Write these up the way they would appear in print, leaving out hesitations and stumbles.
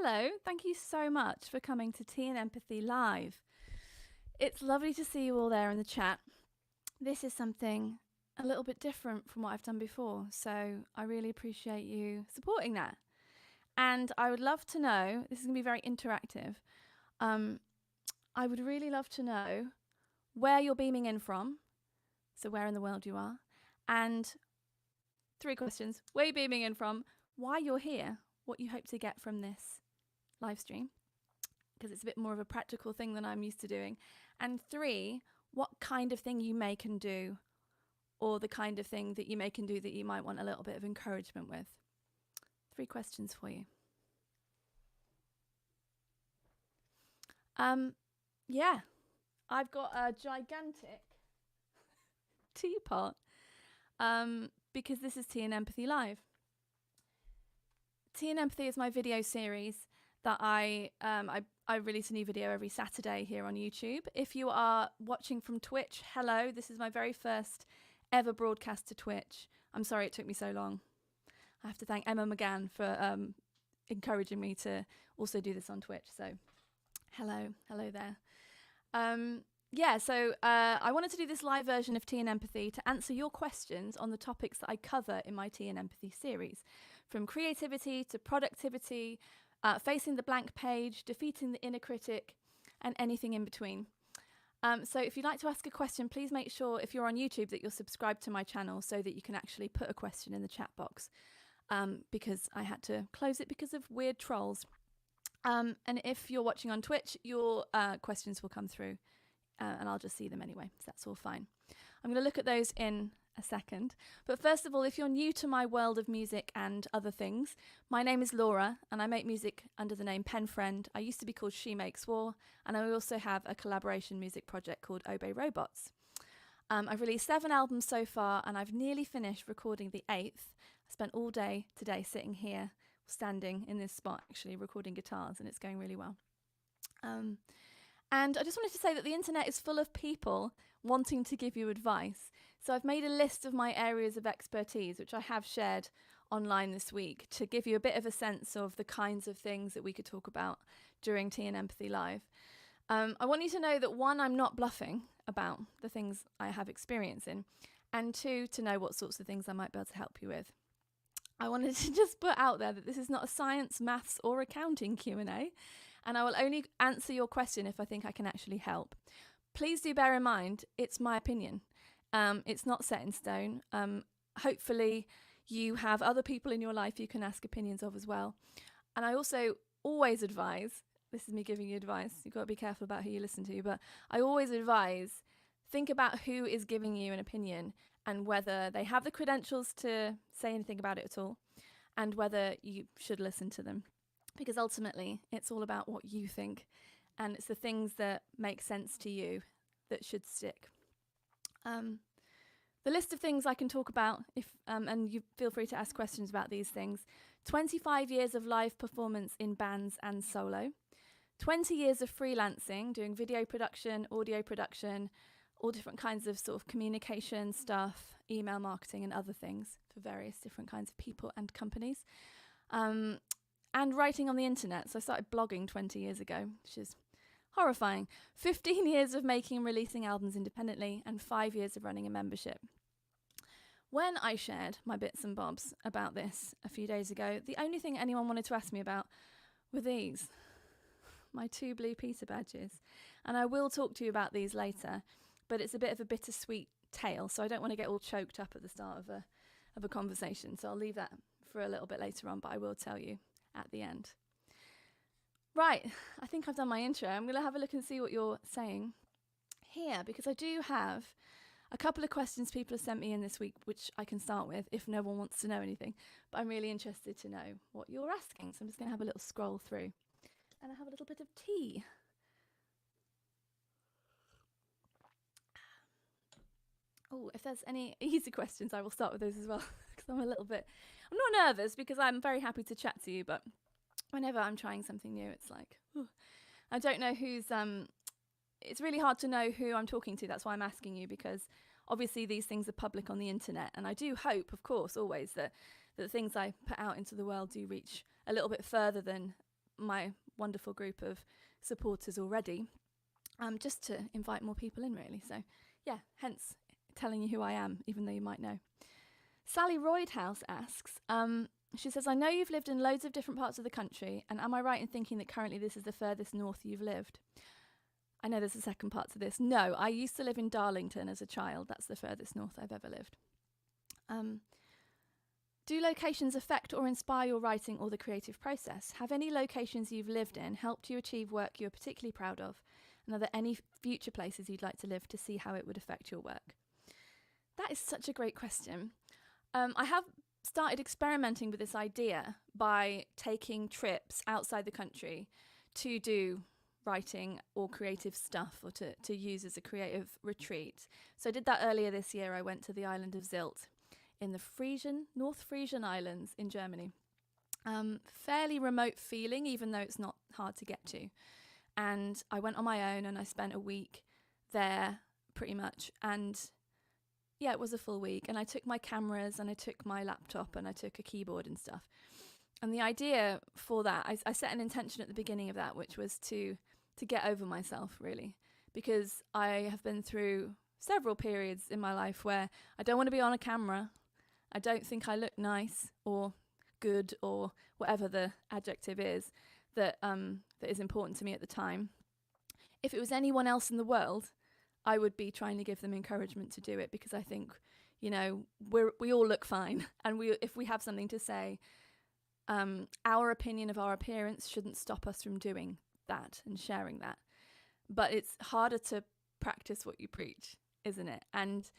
Hello, thank you so much for coming to Tea and Empathy Live. It's lovely to see you all there in the chat. This is something a little bit different from what I've done before, so I really appreciate you supporting that. And I would love to know, this is going to be very interactive, I would really love to know where you're beaming in from, so where in the world you are, and 3 questions, where you're beaming in from, why you're here, what you hope to get from this live stream, because it's a bit more of a practical thing than I'm used to doing, and 3, what kind of thing you may can do, or the kind of thing that you may can do that you might want a little bit of encouragement with. 3 questions for you. Yeah, I've got a gigantic teapot because this is Tea and Empathy Live. Tea and Empathy is my video series that I release a new video every Saturday here on YouTube. If you are watching from Twitch, hello, this is my very first ever broadcast to Twitch. I'm sorry it took me so long. I have to thank Emma McGann for encouraging me to also do this on Twitch. So hello there. I wanted to do this live version of Tea and Empathy to answer your questions on the topics that I cover in my Tea and Empathy series, from creativity to productivity, facing the blank page, defeating the inner critic, and anything in between. So if you'd like to ask a question, please make sure, if you're on YouTube, that you're subscribed to my channel so that you can actually put a question in the chat box, because I had to close it because of weird trolls. And if you're watching on Twitch, your questions will come through. And I'll just see them anyway, so that's all fine. I'm going to look at those in a second. But first of all, if you're new to my world of music and other things, my name is Laura, and I make music under the name Pen Friend. I used to be called She Makes War, and I also have a collaboration music project called Obey Robots. I've released 7 albums so far, and I've nearly finished recording the 8th. I spent all day today sitting here, standing in this spot, actually recording guitars, and it's going really well. And I just wanted to say that the internet is full of people wanting to give you advice. So I've made a list of my areas of expertise, which I have shared online this week, to give you a bit of a sense of the kinds of things that we could talk about during Tea and Empathy Live. I want you to know that 1, I'm not bluffing about the things I have experience in, and 2, to know what sorts of things I might be able to help you with. I wanted to just put out there that this is not a science, maths or accounting Q&A, and I will only answer your question if I think I can actually help. Please do bear in mind, it's my opinion. It's not set in stone. Hopefully you have other people in your life you can ask opinions of as well. And I also always advise, this is me giving you advice, you've got to be careful about who you listen to, but I always advise, think about who is giving you an opinion and whether they have the credentials to say anything about it at all, and whether you should listen to them. Because ultimately, it's all about what you think, and it's the things that make sense to you that should stick. The list of things I can talk about, and you feel free to ask questions about these things: 25 years of live performance in bands and solo, 20 years of freelancing, doing video production, audio production, all different kinds of sort of communication stuff, email marketing and other things for various different kinds of people and companies. And writing on the internet. So I started blogging 20 years ago, which is horrifying. 15 years of making and releasing albums independently, and 5 years of running a membership. When I shared my bits and bobs about this a few days ago, the only thing anyone wanted to ask me about were these, my 2 Blue Peter badges. And I will talk to you about these later, but it's a bit of a bittersweet tale, so I don't want to get all choked up at the start of a conversation. So I'll leave that for a little bit later on, but I will tell you at the end. Right, I think I've done my intro. I'm going to have a look and see what you're saying here, because I do have a couple of questions people have sent me in this week, which I can start with if no one wants to know anything. But I'm really interested to know what you're asking, so I'm just going to have a little scroll through. And I have a little bit of tea. Oh, if there's any easy questions, I will start with those as well, because I'm not nervous, because I'm very happy to chat to you, but whenever I'm trying something new, it's like, I don't know who's, it's really hard to know who I'm talking to. That's why I'm asking you, because obviously these things are public on the internet, and I do hope, of course, always that the things I put out into the world do reach a little bit further than my wonderful group of supporters already, just to invite more people in, really. So, yeah, hence telling you who I am, even though you might know. Sally Roydhouse asks, she says, I know you've lived in loads of different parts of the country, and am I right in thinking that currently this is the furthest north you've lived? I know there's a second part to this. No, I used to live in Darlington as a child. That's the furthest north I've ever lived. Do locations affect or inspire your writing or the creative process? Have any locations you've lived in helped you achieve work you're particularly proud of? And are there any future places you'd like to live to see how it would affect your work? That is such a great question. I have started experimenting with this idea by taking trips outside the country to do writing or creative stuff, or to use as a creative retreat. So I did that earlier this year. I went to the island of Zilt in the North Frisian Islands in Germany. Fairly remote feeling, even though it's not hard to get to. And I went on my own and I spent a week there pretty much. And yeah, it was a full week. And I took my cameras and I took my laptop and I took a keyboard and stuff. And the idea for that, I set an intention at the beginning of that, which was to get over myself, really, because I have been through several periods in my life where I don't want to be on a camera. I don't think I look nice or good or whatever the adjective is that is important to me at the time. If it was anyone else in the world, I would be trying to give them encouragement to do it, because I think, you know, we all look fine, and if we have something to say, our opinion of our appearance shouldn't stop us from doing that and sharing that. But it's harder to practice what you preach, isn't it? And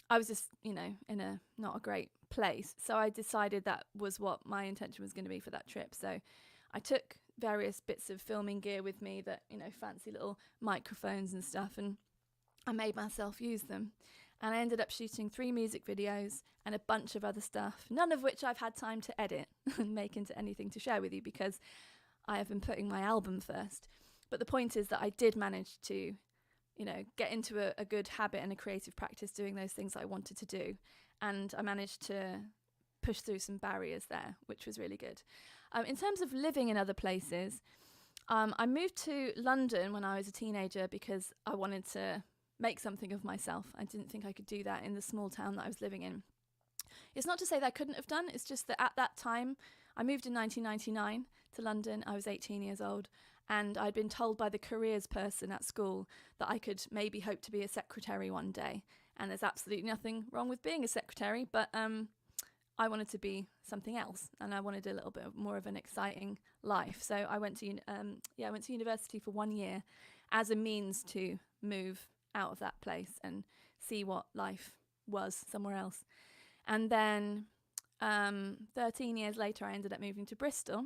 I was just, you know, in a not a great place. So I decided that was what my intention was going to be for that trip. So I took various bits of filming gear with me, that, you know, fancy little microphones and stuff, and I made myself use them. And I ended up shooting 3 music videos and a bunch of other stuff, none of which I've had time to edit and make into anything to share with you, because I have been putting my album first. But the point is that I did manage to, you know, get into a good habit and a creative practice doing those things that I wanted to do. And I managed to push through some barriers there, which was really good. In terms of living in other places, I moved to London when I was a teenager because I wanted to make something of myself. I didn't think I could do that in the small town that I was living in. It's not to say that I couldn't have done, it's just that at that time, I moved in 1999 to London. I was 18 years old, and I'd been told by the careers person at school that I could maybe hope to be a secretary one day. And there's absolutely nothing wrong with being a secretary, but I wanted to be something else, and I wanted a little bit more of an exciting life. So I went to university for 1 year as a means to move out of that place and see what life was somewhere else. And then 13 years later, I ended up moving to Bristol,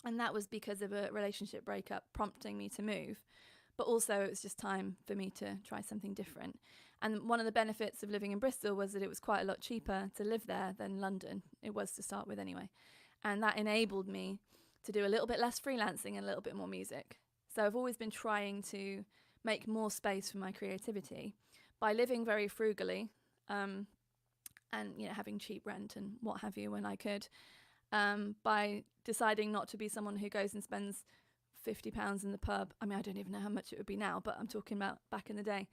and that was because of a relationship breakup prompting me to move. But also it was just time for me to try something different. And one of the benefits of living in Bristol was that it was quite a lot cheaper to live there than London. It was, to start with anyway. And that enabled me to do a little bit less freelancing and a little bit more music. So I've always been trying to make more space for my creativity by living very frugally, and, you know, having cheap rent and what have you when I could, by deciding not to be someone who goes and spends £50 in the pub. I mean, I don't even know how much it would be now, but I'm talking about back in the day.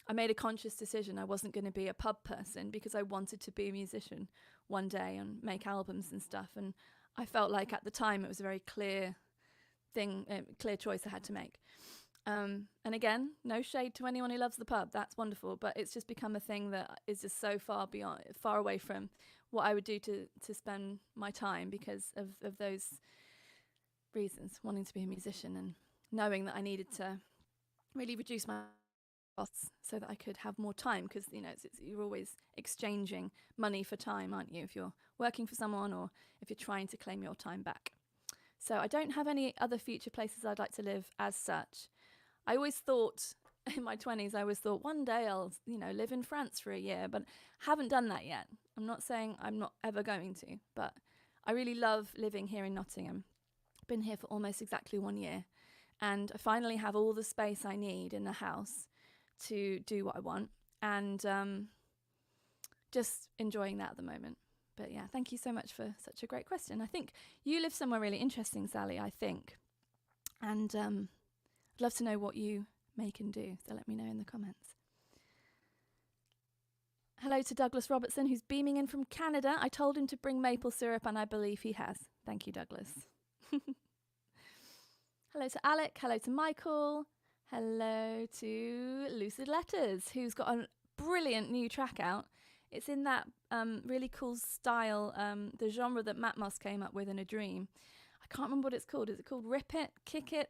I made a conscious decision I wasn't going to be a pub person, because I wanted to be a musician one day and make albums and stuff. And I felt like at the time it was a very clear choice I had to make. And again, no shade to anyone who loves the pub. That's wonderful. But it's just become a thing that is just so far away from what I would do to spend my time, because of those reasons, wanting to be a musician and knowing that I needed to really reduce my costs so that I could have more time, because, you know, you're always exchanging money for time, aren't you, if you're working for someone or if you're trying to claim your time back. So I don't have any other future places I'd like to live as such. I always thought, in my 20s, I always thought one day I'll, you know, live in France for a year, but haven't done that yet. I'm not saying I'm not ever going to, but I really love living here in Nottingham. I've been here for almost exactly 1 year, and I finally have all the space I need in the house to do what I want, and just enjoying that at the moment. But yeah, thank you so much for such a great question. I think you live somewhere really interesting, Sally, I think. And I'd love to know what you make and do, so let me know in the comments. Hello to Douglas Robertson, who's beaming in from Canada. I told him to bring maple syrup, and I believe he has. Thank you, Douglas. Hello to Alec. Hello to Michael. Hello to Lucid Letters, who's got a brilliant new track out. It's in that really cool style, the genre that Matt Moss came up with in A Dream. I can't remember what it's called. Is it called Rip It, Kick It,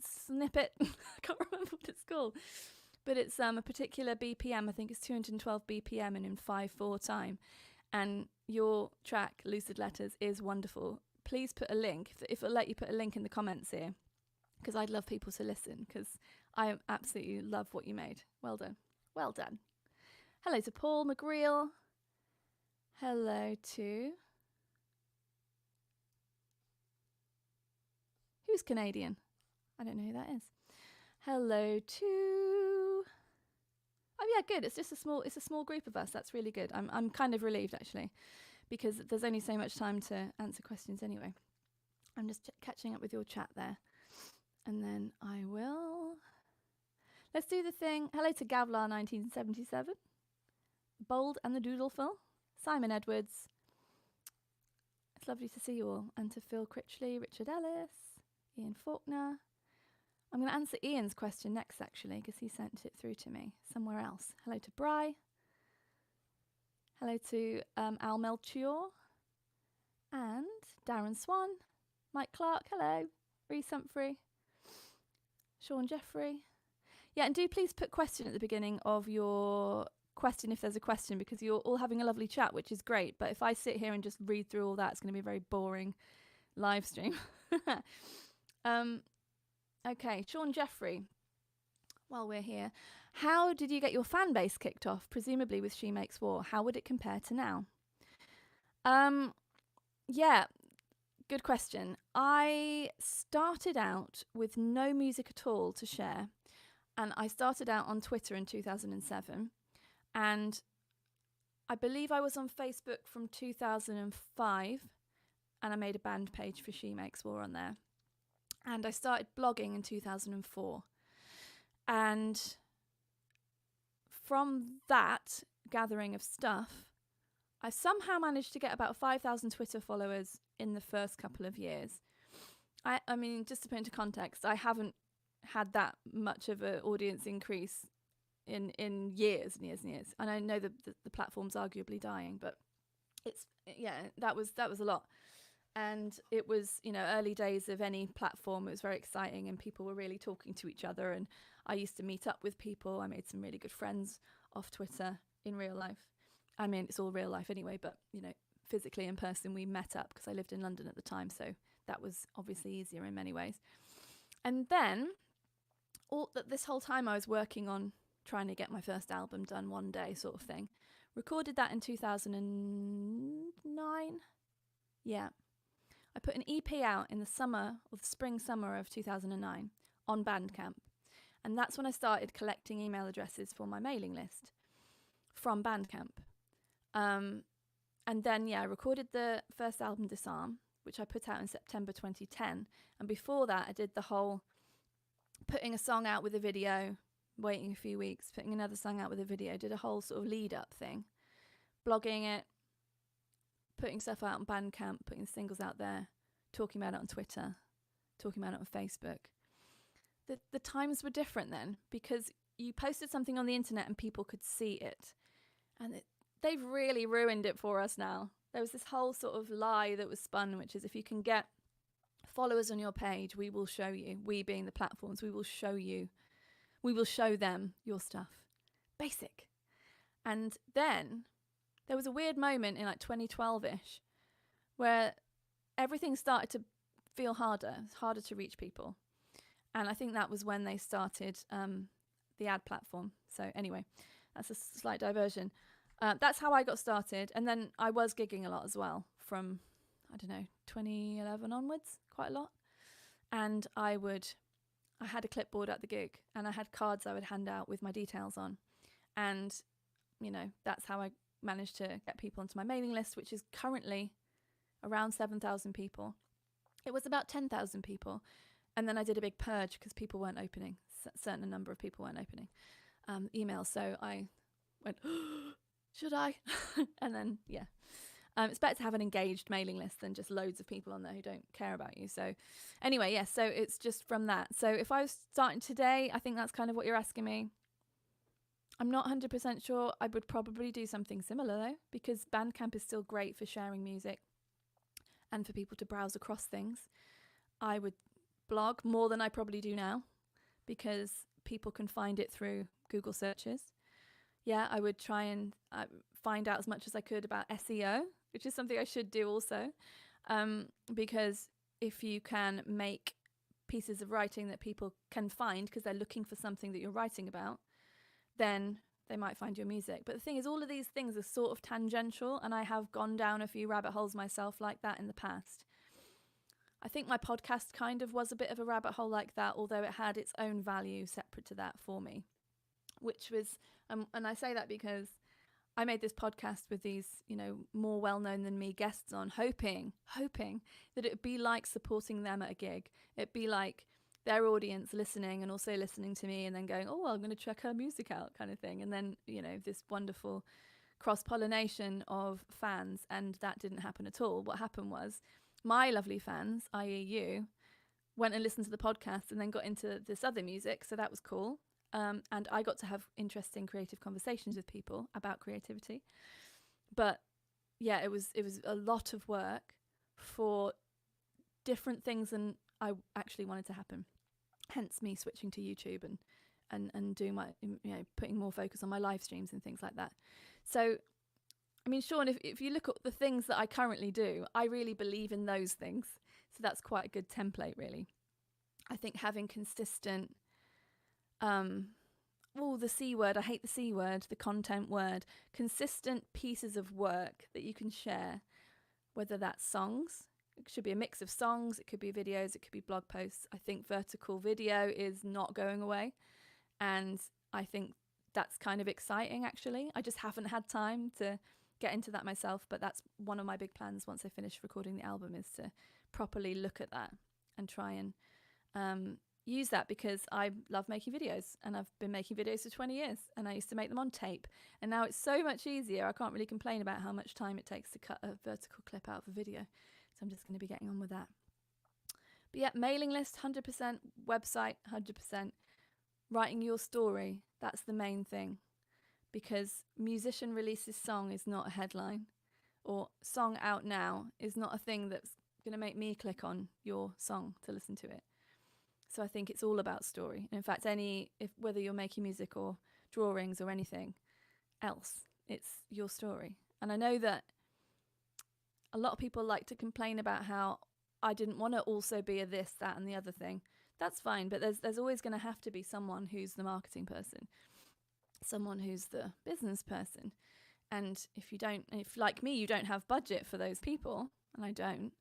Snip It? I can't remember what it's called. But it's a particular BPM. I think it's 212 BPM and in 5/4 time. And your track, Lucid Letters, is wonderful. Please put a link, if it'll let you put a link in the comments here, because I'd love people to listen, because I absolutely love what you made. Well done. Well done. Hello to Paul McGreal. Hello to... Who's Canadian? I don't know who that is. Hello to... Oh yeah, good. It's a small group of us. That's really good. I'm kind of relieved actually, because there's only so much time to answer questions anyway. I'm just catching up with your chat there. And then I will... Let's do the thing. Hello to Gavlar 1977. Bold and the Doodleful. Simon Edwards. It's lovely to see you all. And to Phil Critchley, Richard Ellis, Ian Faulkner. I'm going to answer Ian's question next, actually, because he sent it through to me somewhere else. Hello to Bry. Hello to Al Melchior. And Darren Swan. Mike Clark, hello. Reese Humphrey. Sean Jeffrey. Yeah, and do please put question at the beginning of your question if there's a question, because you're all having a lovely chat, which is great. But if I sit here and just read through all that, it's going to be a very boring live stream. Okay, Sean Jeffrey, while we're here, how did you get your fan base kicked off? Presumably with She Makes War. How would it compare to now? Yeah, good question. I started out with no music at all to share, and I started out on Twitter in 2007, and I believe I was on Facebook from 2005, and I made a band page for She Makes War on there. And I started blogging in 2004. And from that gathering of stuff, I somehow managed to get about 5,000 Twitter followers in the first couple of years. I mean, just to put into context, I haven't had that much of an audience increase in years and years and years. And I know the platform's arguably dying, but that was a lot. And it was, early days of any platform. It was very exciting, and people were really talking to each other. And I used to meet up with people. I made some really good friends off Twitter in real life. I mean, it's all real life anyway, but, physically in person, we met up because I lived in London at the time. So that was obviously easier in many ways. And then this whole time I was working on trying to get my first album done one day sort of thing. Recorded that in 2009. Yeah. I put an EP out in the spring summer of 2009 on Bandcamp. And that's when I started collecting email addresses for my mailing list from Bandcamp. And then, I recorded the first album, Disarm, which I put out in September 2010. And before that, I did the whole putting a song out with a video, waiting a few weeks, putting another song out with a video, did a whole sort of lead-up thing, blogging it, putting stuff out on Bandcamp, putting singles out there, talking about it on Twitter, talking about it on Facebook. The times were different then, because you posted something on the internet and people could see it. And they've really ruined it for us now. There was this whole sort of lie that was spun, which is if you can get followers on your page, we will show you, we being the platforms, we will show them your stuff. Basic. And then there was a weird moment in like 2012-ish where everything started to feel harder. It's harder to reach people. And I think that was when they started the ad platform. So anyway, that's a slight diversion. That's how I got started. And then I was gigging a lot as well from, 2011 onwards, quite a lot. And I had a clipboard at the gig, and I had cards I would hand out with my details on. And, that's how I managed to get people onto my mailing list, which is currently around 7,000 people. it was about 10,000 people. And then I did a big purge because people weren't opening. A certain number of people weren't opening emails. So I went, should I? And then, yeah. It's better to have an engaged mailing list than just loads of people on there who don't care about you. So anyway, yes, so it's just from that. So if I was starting today, I think that's kind of what you're asking me. I'm not 100% sure. I would probably do something similar though, because Bandcamp is still great for sharing music and for people to browse across things. I would blog more than I probably do now because people can find it through Google searches. Yeah, I would try and find out as much as I could about SEO, which is something I should do also, because if you can make pieces of writing that people can find because they're looking for something that you're writing about, then they might find your music. But the thing is, all of these things are sort of tangential, and I have gone down a few rabbit holes myself like that in the past. I think my podcast kind of was a bit of a rabbit hole like that, although it had its own value separate to that for me, which was, and I say that because I made this podcast with these, more well-known than me guests on, hoping that it would be like supporting them at a gig. It'd be like their audience listening and also listening to me and then going, oh, well, I'm going to check her music out kind of thing. And then, this wonderful cross-pollination of fans. And that didn't happen at all. What happened was my lovely fans, i.e. you, went and listened to the podcast and then got into this other music. So that was cool. And I got to have interesting creative conversations with people about creativity. But yeah, it was a lot of work for different things than I actually wanted to happen. Hence me switching to YouTube and doing my, putting more focus on my live streams and things like that. So, I mean, Sean, if you look at the things that I currently do, I really believe in those things. So that's quite a good template, really. I think having consistent, the C word, I hate the C word, the content word, consistent pieces of work that you can share, whether that's songs. It should be a mix of songs, it could be videos, it could be blog posts. I think vertical video is not going away. And I think that's kind of exciting, actually. I just haven't had time to get into that myself, but that's one of my big plans once I finish recording the album, is to properly look at that and try and use that, because I love making videos, and I've been making videos for 20 years, and I used to make them on tape, and now it's so much easier. I can't really complain about how much time it takes to cut a vertical clip out of a video. So I'm just going to be getting on with that. But yeah, mailing list, 100%, website, 100%. Writing your story, that's the main thing. Because musician releases song is not a headline, or song out now is not a thing that's going to make me click on your song to listen to it. So I think it's all about story. And in fact, whether you're making music or drawings or anything else, it's your story. And I know that a lot of people like to complain about how I didn't want to also be a this, that, and the other thing. That's fine, but there's always going to have to be someone who's the marketing person, someone who's the business person. And if like me, you don't have budget for those people, and I don't,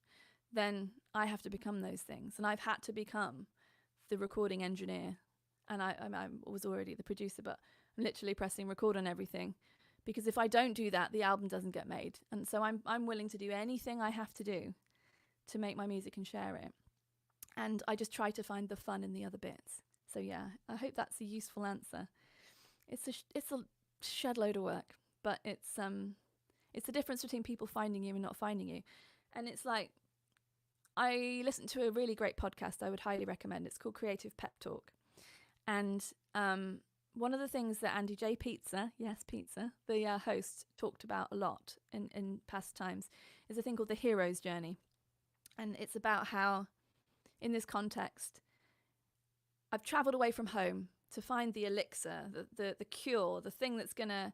then I have to become those things. And I've had to become the recording engineer, and I was already the producer, but I'm literally pressing record on everything, because if I don't do that, the album doesn't get made. And so I'm willing to do anything I have to do to make my music and share it. And I just try to find the fun in the other bits. So yeah, I hope that's a useful answer. It's a shed load of work, but it's the difference between people finding you and not finding you. And it's like, I listened to a really great podcast I would highly recommend. It's called Creative Pep Talk. And one of the things that Andy J. Pizza, the host, talked about a lot in past times is a thing called the hero's journey. And it's about how, in this context, I've travelled away from home to find the elixir, the cure, the thing that's going to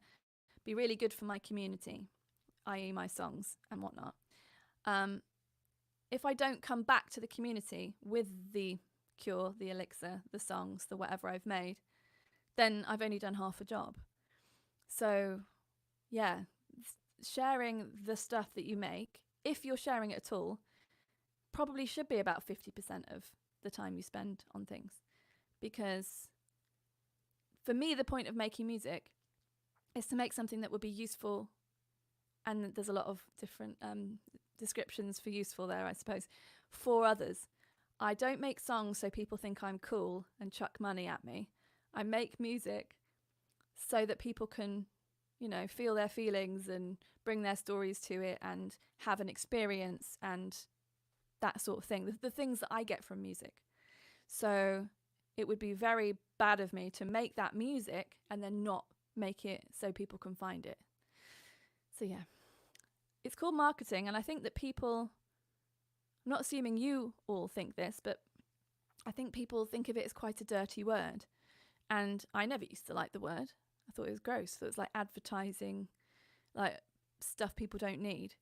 be really good for my community, i.e. my songs and whatnot. If I don't come back to the community with the cure, the elixir, the songs, the whatever I've made, then I've only done half a job. So, yeah, sharing the stuff that you make, if you're sharing it at all, probably should be about 50% of the time you spend on things. Because for me, the point of making music is to make something that would be useful. And there's a lot of different descriptions for useful there, I suppose. For others, I don't make songs so people think I'm cool and chuck money at me. I make music so that people can, feel their feelings and bring their stories to it and have an experience and that sort of thing. The things that I get from music. So it would be very bad of me to make that music and then not make it so people can find it. So yeah, it's called marketing. And I think that people, I'm not assuming you all think this, but I think people think of it as quite a dirty word. And I never used to like the word. I thought it was gross. I thought it was like advertising, like stuff people don't need.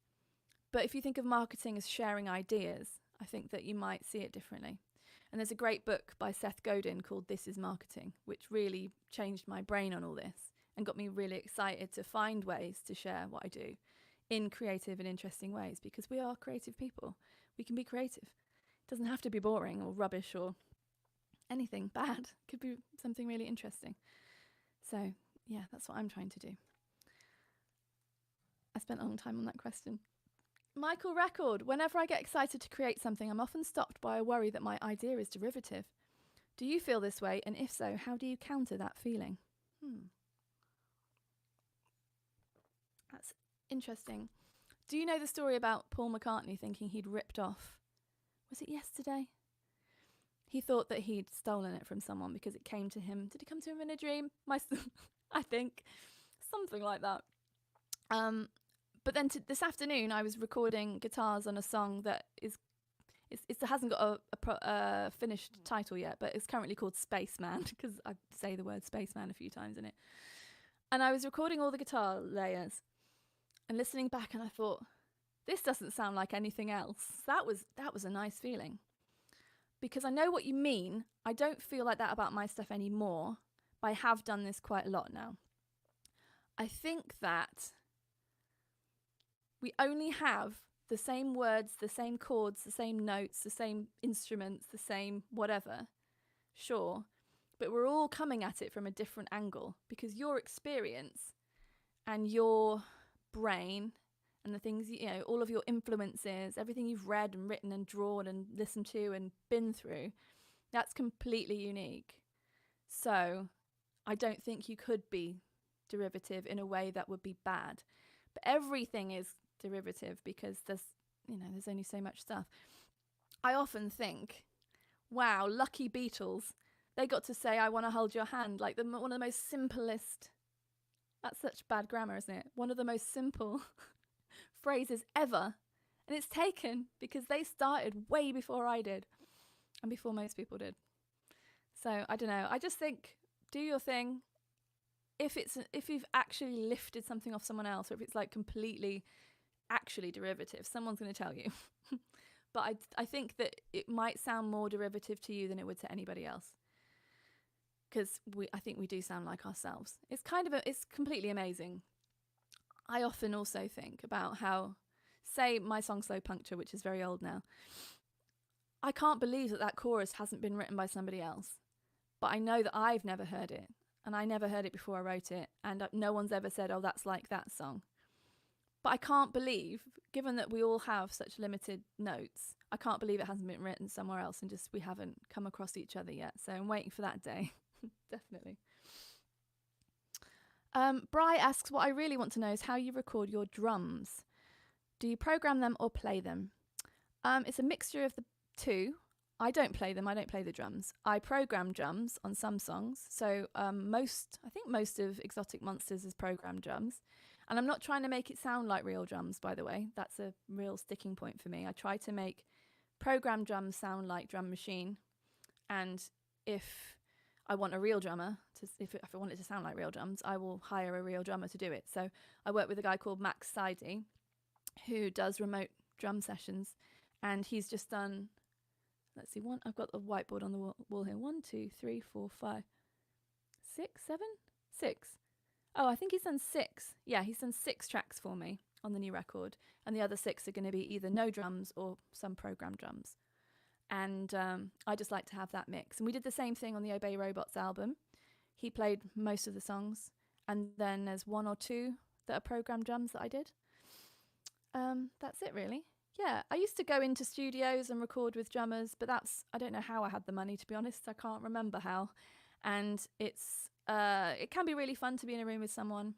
But if you think of marketing as sharing ideas, I think that you might see it differently. And there's a great book by Seth Godin called This Is Marketing, which really changed my brain on all this and got me really excited to find ways to share what I do in creative and interesting ways, because we are creative people. We can be creative. It doesn't have to be boring or rubbish or anything bad. It could be something really interesting. So yeah, that's what I'm trying to do. I spent a long time on that question. Michael Record, whenever I get excited to create something, I'm often stopped by a worry that my idea is derivative. Do you feel this way? And if so, how do you counter that feeling? That's interesting. Do you know the story about Paul McCartney thinking he'd ripped off, was it Yesterday? He thought that he'd stolen it from someone because it came to him. Did it come to him in a dream? I think. Something like that. But then this afternoon, I was recording guitars on a song that it hasn't got a finished title yet, but it's currently called Spaceman, because I say the word Spaceman a few times in it. And I was recording all the guitar layers and listening back, and I thought, this doesn't sound like anything else. That was a nice feeling, because I know what you mean. I don't feel like that about my stuff anymore, but I have done this quite a lot now. I think that we only have the same words, the same chords, the same notes, the same instruments, the same whatever, sure, but we're all coming at it from a different angle, because your experience and your brain and the things, all of your influences, everything you've read and written and drawn and listened to and been through, that's completely unique. So I don't think you could be derivative in a way that would be bad. But everything is derivative because there's only so much stuff. I often think, wow, lucky Beatles, they got to say I want to hold your hand, like one of the most simplest, that's such bad grammar, isn't it? One of the most simple phrases ever, and it's taken because they started way before I did and before most people did. So I don't know, I just think do your thing. If you've actually lifted something off someone else, or if it's like completely actually derivative, someone's going to tell you. But I think that it might sound more derivative to you than it would to anybody else, because I think we do sound like ourselves. It's completely amazing. I often also think about how, say my song Slow Puncture, which is very old now, I can't believe that chorus hasn't been written by somebody else, but I know that I've never heard it. And I never heard it before I wrote it. And no one's ever said, oh, that's like that song. But I can't believe, given that we all have such limited notes, I can't believe it hasn't been written somewhere else and just we haven't come across each other yet. So I'm waiting for that day. Definitely. Bri asks, what I really want to know is how you record your drums. Do you program them or play them? It's a mixture of the two. I don't play them. I don't play the drums. I program drums on some songs. So I think most of Exotic Monsters is programmed drums. And I'm not trying to make it sound like real drums, by the way. That's a real sticking point for me. I try to make programmed drums sound like Drum Machine. And if I want a real drummer, if I want it to sound like real drums, I will hire a real drummer to do it. So I work with a guy called Max Sidey, who does remote drum sessions. And he's just done... Let's see, I've got a whiteboard on the wall here. 1, 2, 3, 4, 5, 6, 7, 6. Oh, I think he's done 6. Yeah, he's done 6 tracks for me on the new record. And the other 6 are going to be either no drums or some programmed drums. And I just like to have that mix. And we did the same thing on the Obey Robots album. He played most of the songs. And then there's 1 or 2 that are programmed drums that I did. That's it, really. yeah, I used to go into studios and record with drummers, but I don't know how I had the money, to be honest. I can't remember how. And it can be really fun to be in a room with someone.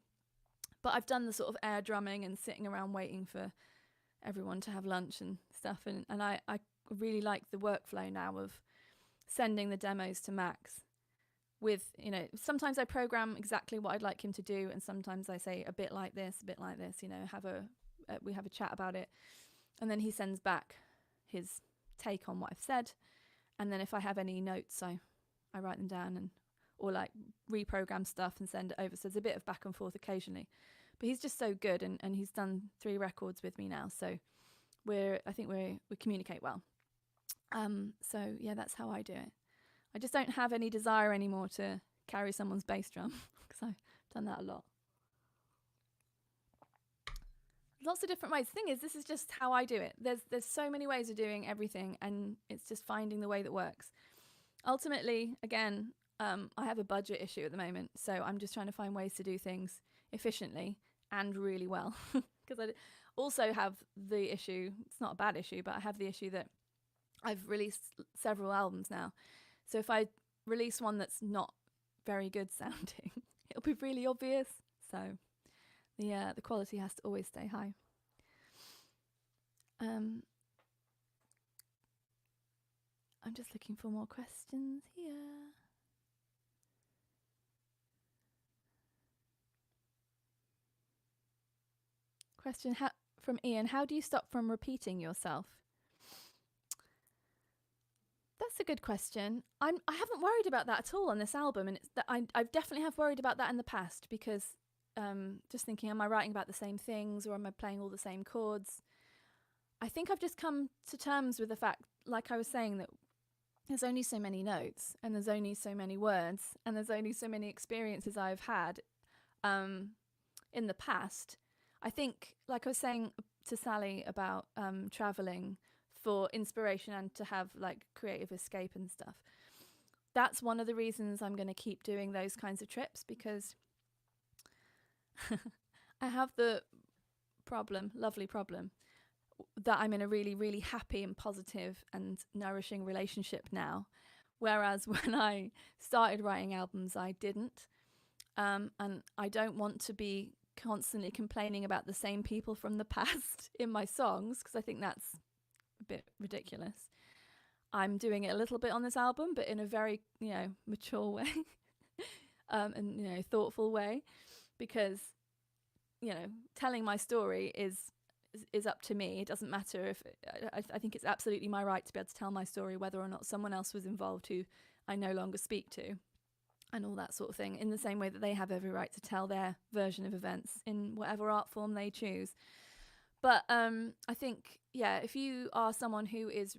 But I've done the sort of air drumming and sitting around waiting for everyone to have lunch and stuff. And I really like the workflow now of sending the demos to Max with, sometimes I program exactly what I'd like him to do. And sometimes I say a bit like this, we have a chat about it. And then he sends back his take on what I've said. And then if I have any notes, I write them down or like reprogram stuff and send it over. So there's a bit of back and forth occasionally. But he's just so good, and he's done 3 records with me now. So I think we communicate well. So yeah, that's how I do it. I just don't have any desire anymore to carry someone's bass drum because I've done that a lot. Lots of different ways. The thing is, this is just how I do it. There's so many ways of doing everything, and it's just finding the way that works. Ultimately, again, I have a budget issue at the moment, so I'm just trying to find ways to do things efficiently and really well. Because I also have the issue, it's not a bad issue, but I have the issue that I've released several albums now. So if I release one that's not very good sounding, it'll be really obvious. So the quality has to always stay high. I'm just looking for more questions here. Question from Ian: how do you stop from repeating yourself? That's a good question. I haven't worried about that at all on this album, and I definitely have worried about that in the past because just thinking, am I writing about the same things or am I playing all the same chords? I think I've just come to terms with the fact, like I was saying, that there's only so many notes and there's only so many words and there's only so many experiences I've had in the past. I think, like I was saying to Sally about traveling for inspiration and to have like creative escape and stuff, that's one of the reasons I'm going to keep doing those kinds of trips, because I have the lovely problem, that I'm in a really, really happy and positive and nourishing relationship now. Whereas when I started writing albums, I didn't. And I don't want to be constantly complaining about the same people from the past in my songs, because I think that's a bit ridiculous. I'm doing it a little bit on this album, but in a very, mature way and, thoughtful way, because, telling my story is up to me. It doesn't matter if I think it's absolutely my right to be able to tell my story, whether or not someone else was involved who I no longer speak to, and all that sort of thing, in the same way that they have every right to tell their version of events in whatever art form they choose. But I think, if you are someone who is,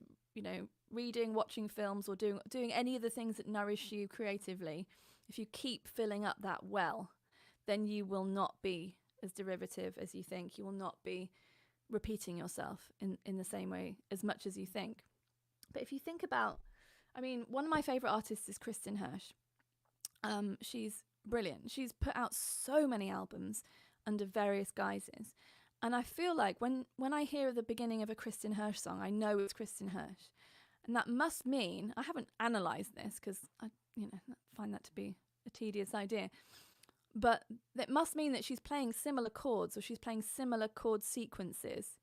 reading, watching films, or doing any of the things that nourish you creatively, if you keep filling up that well, then you will not be as derivative as you think. You will not be repeating yourself in the same way as much as you think. But if you think about, one of my favourite artists is Kristin Hersh. She's brilliant. She's put out so many albums under various guises. And I feel like when I hear the beginning of a Kristin Hersh song, I know it's Kristin Hersh. And that must mean, I haven't analysed this because I find that to be a tedious idea, but it must mean that she's playing similar chords, or she's playing similar chord sequences,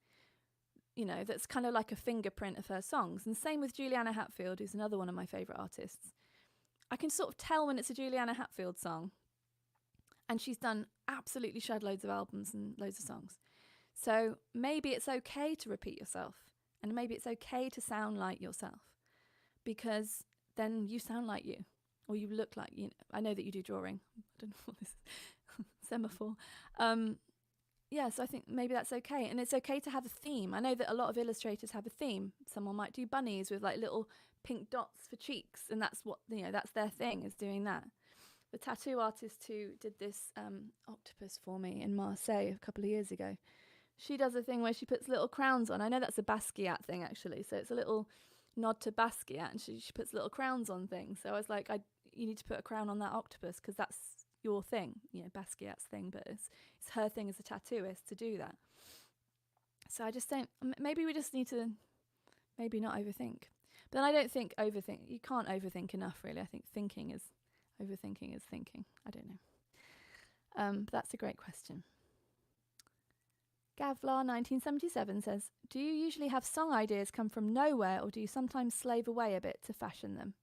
that's kind of like a fingerprint of her songs. And same with Juliana Hatfield, who's another one of my favourite artists. I can sort of tell when it's a Juliana Hatfield song. And she's done absolutely shed loads of albums and loads of songs. So maybe it's okay to repeat yourself, and maybe it's okay to sound like yourself, because then you sound like you, or you look like you. I know that you do drawing. I don't know what this is. Semaphore. So I think maybe that's okay. And it's okay to have a theme. I know that a lot of illustrators have a theme. Someone might do bunnies with like little pink dots for cheeks, and that's what, that's their thing, is doing that. The tattoo artist who did this octopus for me in Marseille a couple of years ago, she does a thing where she puts little crowns on. I know that's a Basquiat thing, actually. So it's a little nod to Basquiat, and she puts little crowns on things. So I was like, you need to put a crown on that octopus, because that's your thing, Basquiat's thing. But it's her thing as a tattooist to do that. So I just don't. Maybe we just need to maybe not overthink. But then I don't think overthink. You can't overthink enough, really. I think overthinking is thinking. I don't know. But that's a great question. Gavlar 1977 says, do you usually have song ideas come from nowhere, or do you sometimes slave away a bit to fashion them?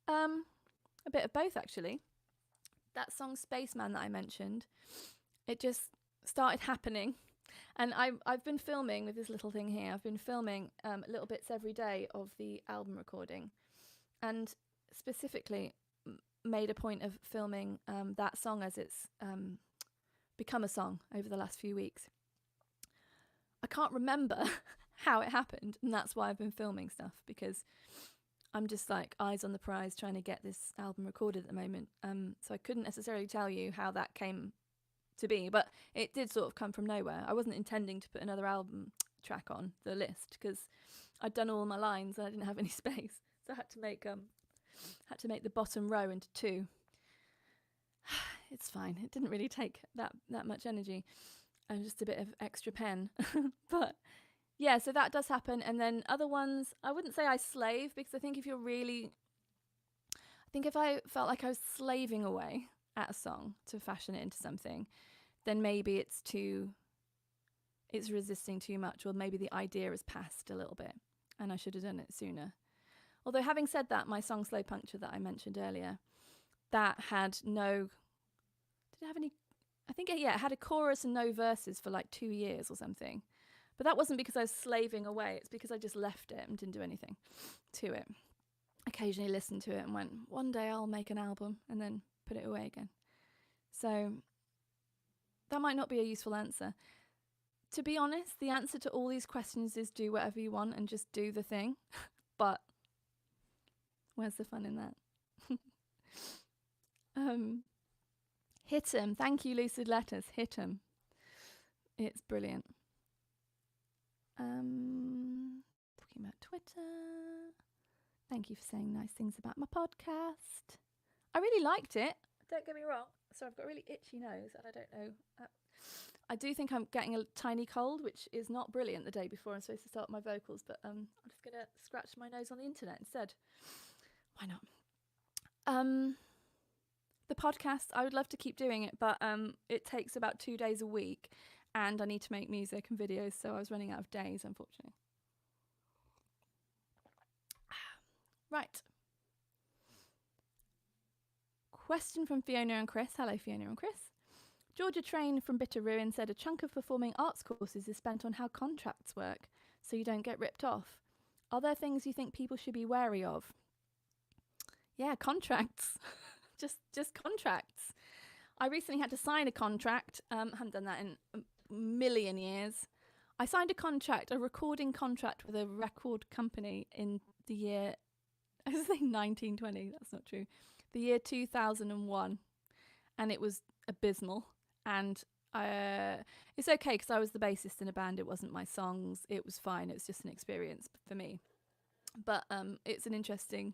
A bit of both, actually. That song Spaceman that I mentioned, it just started happening. And I've been filming with this little thing here. I've been filming little bits every day of the album recording, and specifically made a point of filming that song as it's become a song over the last few weeks. I can't remember how it happened, and that's why I've been filming stuff, because I'm just like eyes on the prize trying to get this album recorded at the moment. So I couldn't necessarily tell you how that came to be, but it did sort of come from nowhere. I wasn't intending to put another album track on the list because I'd done all my lines and I didn't have any space, so I had to make the bottom row into two. It's fine. It didn't really take that much energy, and just a bit of extra pen. But yeah, so that does happen. And then other ones, I wouldn't say I slave, because I think if I felt like I was slaving away at a song to fashion it into something, then maybe it's resisting too much, or maybe the idea has passed a little bit and I should have done it sooner. Although having said that, my song Slow Puncture that I mentioned earlier, that had it had a chorus and no verses for like 2 years or something. But that wasn't because I was slaving away, it's because I just left it and didn't do anything to it. Occasionally listened to it and went, one day I'll make an album, and then put it away again. So that might not be a useful answer. To be honest, the answer to all these questions is do whatever you want and just do the thing. But where's the fun in that? Hit 'em. Thank you, Lucid Letters. Hit 'em. It's brilliant. Talking about Twitter. Thank you for saying nice things about my podcast. I really liked it. Don't get me wrong. So I've got a really itchy nose, and I don't know. I do think I'm getting a tiny cold, which is not brilliant the day before I'm supposed to start my vocals, but I'm just going to scratch my nose on the internet instead. Why not? The podcast, I would love to keep doing it, but it takes about 2 days a week, and I need to make music and videos, so I was running out of days, unfortunately. Right. Question from Fiona and Chris. Hello, Fiona and Chris. Georgia Train from Bitter Ruin said a chunk of performing arts courses is spent on how contracts work, so you don't get ripped off. Are there things you think people should be wary of? Yeah, contracts. just contracts. I recently had to sign a contract. I haven't done that in a million years. I signed a recording contract with a record company in the year, I was saying 1920, that's not true, the year 2001, and it was abysmal. And it's okay because I was the bassist in a band. It wasn't my songs. It was fine. It was just an experience for me. But it's an interesting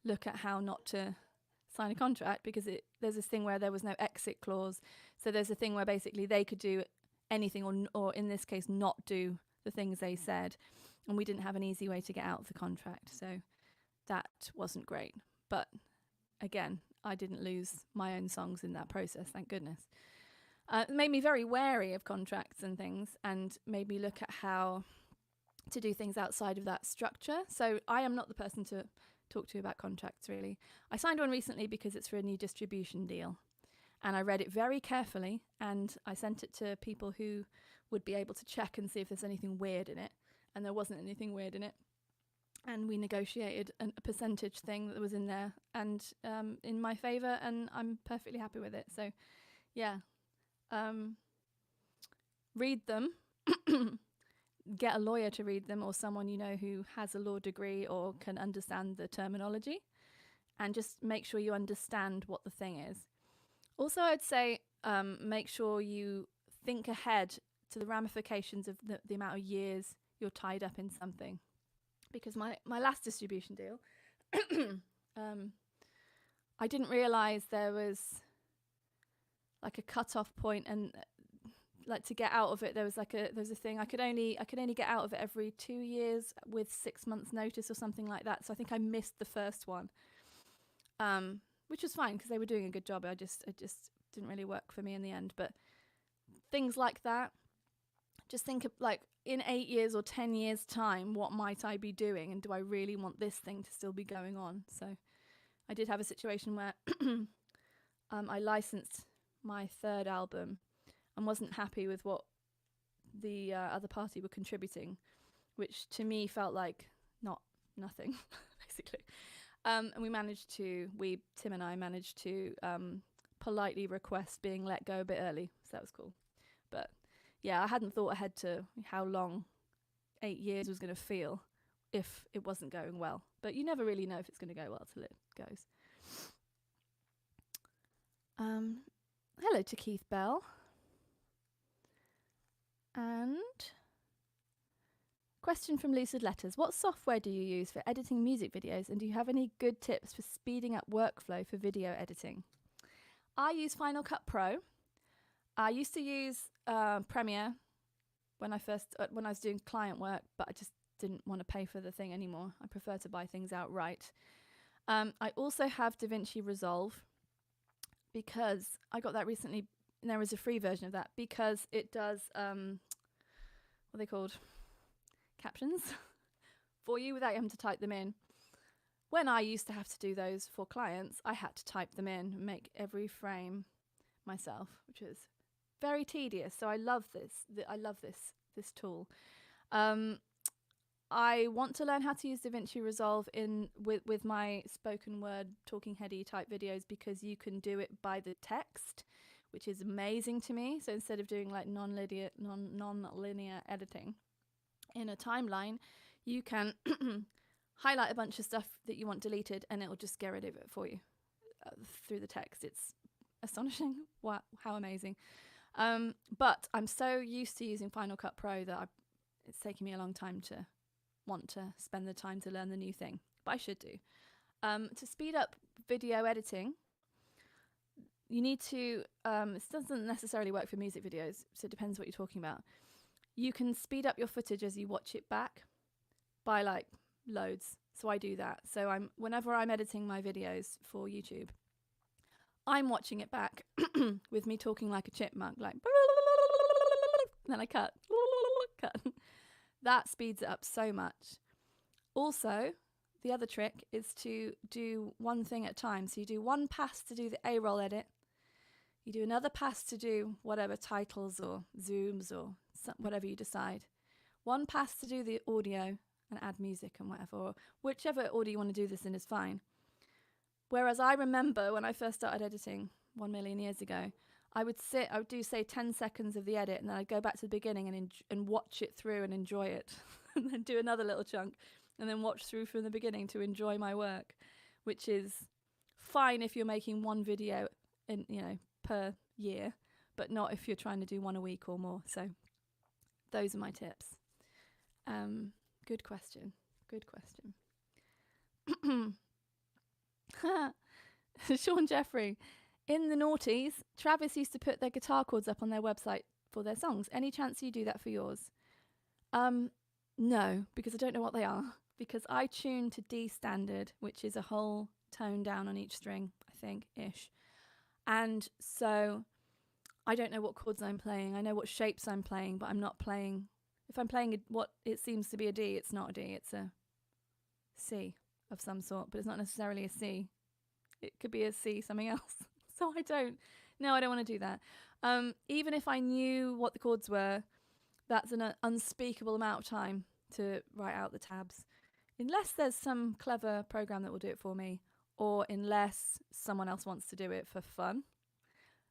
look at how not to sign a contract, because there's this thing where there was no exit clause. So there's a thing where basically they could do anything, or in this case not do the things they said, and we didn't have an easy way to get out of the contract. So that wasn't great. But again, I didn't lose my own songs in that process, thank goodness. It made me very wary of contracts and things, and made me look at how to do things outside of that structure. So I am not the person to talk to about contracts, really. I signed one recently because it's for a new distribution deal, and I read it very carefully, and I sent it to people who would be able to check and see if there's anything weird in it, and there wasn't anything weird in it. And we negotiated a percentage thing that was in there, and in my favour, and I'm perfectly happy with it. So yeah, read them. Get a lawyer to read them, or someone you know who has a law degree or can understand the terminology, and just make sure you understand what the thing is. Also, I'd say make sure you think ahead to the ramifications of the amount of years you're tied up in something. Because my last distribution deal, I didn't realise there was like a cut-off point, and like to get out of it, there was a thing I could only get out of it every 2 years with 6 months notice or something like that. So I think I missed the first one, which was fine because they were doing a good job. It just didn't really work for me in the end. But things like that, just think of like in 8 years or 10 years time, what might I be doing, and do I really want this thing to still be going on? So I did have a situation where I licensed my third album and wasn't happy with what the other party were contributing, which to me felt like nothing, basically. And Tim and I managed to politely request being let go a bit early, so that was cool. But yeah, I hadn't thought ahead to how long 8 years was going to feel if it wasn't going well. But you never really know if it's going to go well till it goes. Hello to Keith Bell. And question from Lucid Letters. What software do you use for editing music videos, and do you have any good tips for speeding up workflow for video editing? I use Final Cut Pro. I used to use Premiere when I was doing client work, but I just didn't want to pay for the thing anymore. I prefer to buy things outright. I also have DaVinci Resolve because I got that recently. And there is a free version of that because it does what are they called? Captions for you without having to type them in. When I used to have to do those for clients, I had to type them in and make every frame myself, which is very tedious. So I love this. I love this tool. I want to learn how to use DaVinci Resolve with my spoken word talking heady type videos because you can do it by the text, which is amazing to me. So instead of doing like non-linear editing in a timeline, you can highlight a bunch of stuff that you want deleted and it will just get rid of it for you through the text. It's astonishing. Wow, how amazing. But I'm so used to using Final Cut Pro that it's taken me a long time to want to spend the time to learn the new thing, but I should do. To speed up video editing, you need to, this doesn't necessarily work for music videos, so it depends what you're talking about. You can speed up your footage as you watch it back by like loads. So I do that. So whenever I'm editing my videos for YouTube, I'm watching it back with me talking like a chipmunk, like, then I cut. That speeds it up so much. Also, the other trick is to do one thing at a time. So you do one pass to do the A-roll edit. You do another pass to do whatever titles or zooms or whatever you decide. One pass to do the audio and add music and whatever, or whichever order you want to do this in is fine. Whereas I remember when I first started editing 1 million years ago, I would do say 10 seconds of the edit and then I'd go back to the beginning and watch it through and enjoy it and then do another little chunk and then watch through from the beginning to enjoy my work, which is fine if you're making one video per year, but not if you're trying to do one a week or more. So those are my tips. Good question. Sean Jeffrey. In the noughties, Travis used to put their guitar chords up on their website for their songs. Any chance you do that for yours? No, because I don't know what they are. Because I tune to D standard, which is a whole tone down on each string, I think, ish. And so I don't know what chords I'm playing. I know what shapes I'm playing, but I'm not playing. If I'm playing what it seems to be a D, it's not a D. It's a C of some sort, but it's not necessarily a C. It could be a C, something else. So I don't want to do that. Even if I knew what the chords were, that's an unspeakable amount of time to write out the tabs. Unless there's some clever program that will do it for me, or unless someone else wants to do it for fun.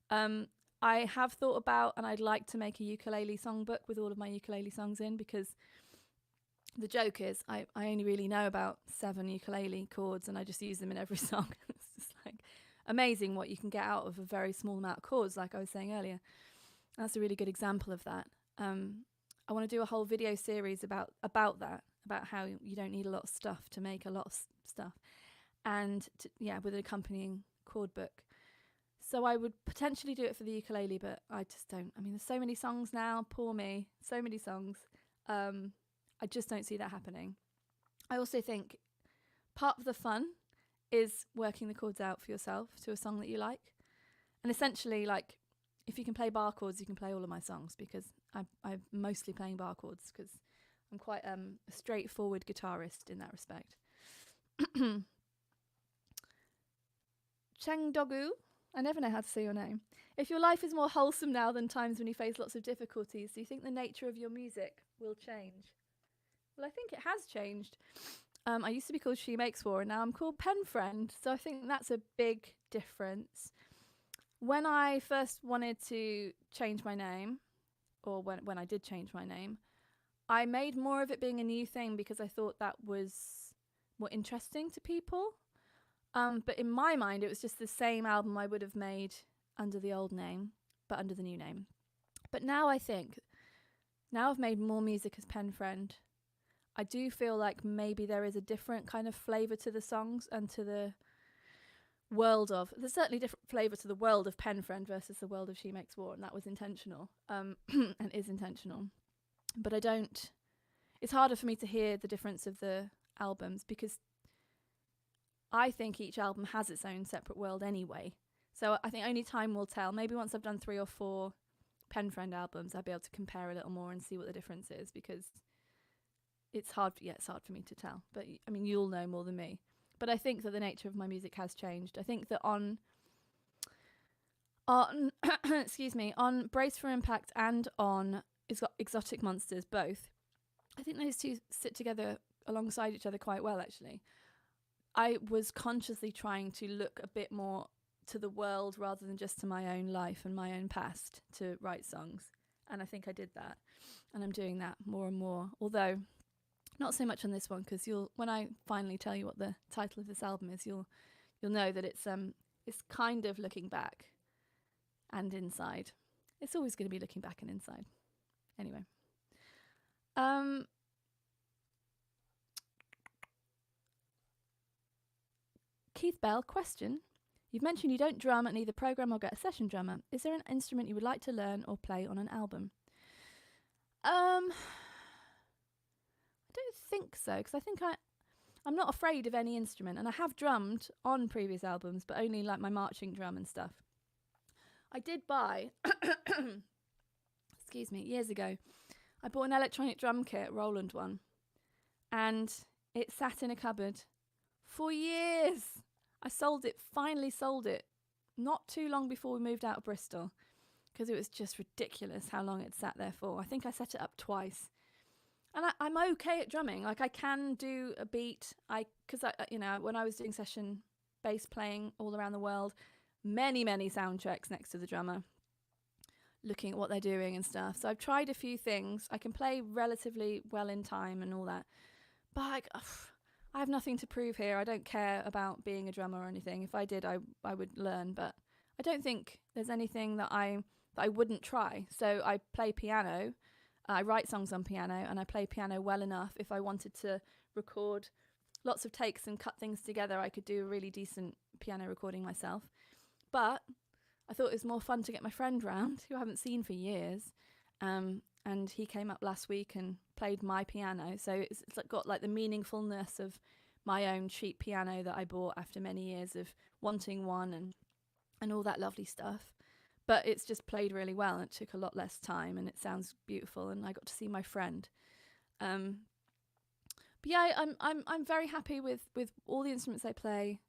I have thought about, and I'd like to make a ukulele songbook with all of my ukulele songs in, because the joke is I only really know about 7 ukulele chords and I just use them in every song. It's just like amazing what you can get out of a very small amount of chords, like I was saying earlier. That's a really good example of that. I want to do a whole video series about that, about how you don't need a lot of stuff to make a lot of stuff, and with an accompanying chord book. So I would potentially do it for the ukulele, but I just don't. I mean, there's so many songs now. Poor me. So many songs. I just don't see that happening. I also think part of the fun is working the chords out for yourself to a song that you like. And essentially, like, if you can play bar chords, you can play all of my songs, because I'm mostly playing bar chords because I'm quite a straightforward guitarist in that respect. Cheng Dogu, I never know how to say your name. If your life is more wholesome now than times when you face lots of difficulties, do you think the nature of your music will change? Well, I think it has changed. I used to be called She Makes War, and now I'm called Pen Friend. So I think that's a big difference. When I first wanted to change my name, or when I did change my name, I made more of it being a new thing because I thought that was more interesting to people. But in my mind, it was just the same album I would have made under the old name, but under the new name. But now I think, now I've made more music as Pen Friend, I do feel like maybe there is a different kind of flavour to the songs and to the world of... There's certainly a different flavour to the world of Pen Friend versus the world of She Makes War, and that was intentional, and is intentional. But I don't... It's harder for me to hear the difference of the albums because I think each album has its own separate world anyway. So I think only time will tell. Maybe once I've done 3 or 4 Pen Friend albums, I'll be able to compare a little more and see what the difference is, because it's hard for me to tell. But I mean, you'll know more than me. But I think that the nature of my music has changed. I think that on excuse me, on Brace for Impact and on Exotic Monsters, both, I think those two sit together alongside each other quite well, actually. I was consciously trying to look a bit more to the world rather than just to my own life and my own past to write songs. And I think I did that. And I'm doing that more and more. Although not so much on this one, because when I finally tell you what the title of this album is, you'll know that it's kind of looking back and inside. It's always going to be looking back and inside. Anyway. Keith Bell, question. You've mentioned you don't drum and either program or get a session drummer. Is there an instrument you would like to learn or play on an album? I don't think so, because I think I'm not afraid of any instrument, and I have drummed on previous albums, but only like my marching drum and stuff. I did buy, excuse me, years ago, I bought an electronic drum kit, Roland one, and it sat in a cupboard for years. I finally sold it, not too long before we moved out of Bristol, because it was just ridiculous how long it sat there for. I think I set it up twice. And I'm okay at drumming. Like, I can do a beat. Because when I was doing session bass playing all around the world, many sound checks next to the drummer, looking at what they're doing and stuff. So I've tried a few things. I can play relatively well in time and all that. But I have nothing to prove here. I don't care about being a drummer or anything. If I did, I would learn. But I don't think there's anything that I wouldn't try. So I play piano. I write songs on piano, and I play piano well enough. If I wanted to record lots of takes and cut things together, I could do a really decent piano recording myself. But I thought it was more fun to get my friend round, who I haven't seen for years. And he came up last week and played my piano. So it's got like the meaningfulness of my own cheap piano that I bought after many years of wanting one and all that lovely stuff. But it's just played really well, and it took a lot less time, and it sounds beautiful, and I got to see my friend. But yeah, I'm very happy with all the instruments I play,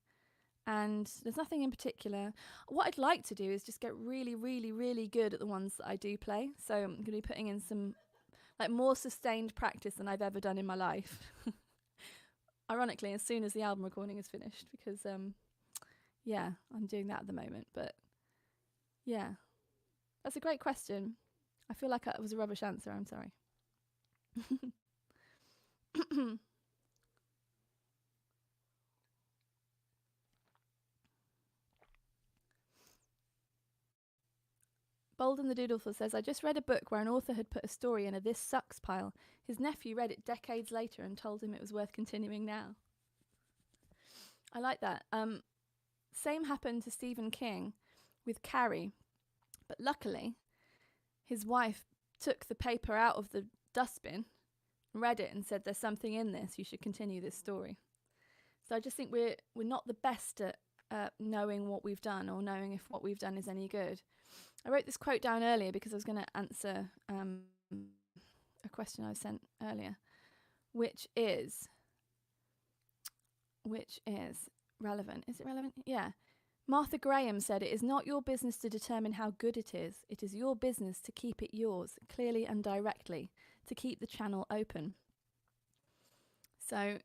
and there's nothing in particular. What I'd like to do is just get really, really, really good at the ones that I do play. So I'm going to be putting in some like more sustained practice than I've ever done in my life. Ironically, as soon as the album recording is finished, because yeah, I'm doing that at the moment. But yeah, that's a great question. I feel like it was a rubbish answer. I'm sorry. Bolden the Doodleful says, I just read a book where an author had put a story in a "this sucks" pile. His nephew read it decades later and told him it was worth continuing now. I like that. Same happened to Stephen King. with Carrie. But luckily, his wife took the paper out of the dustbin, read it and said, there's something in this, you should continue this story. So I just think we're not the best at knowing what we've done or knowing if what we've done is any good. I wrote this quote down earlier because I was going to answer a question I sent earlier, which is relevant. Is it relevant? Yeah. Martha Graham said, "It is not your business to determine how good it is. It is your business to keep it yours, clearly and directly, to keep the channel open." So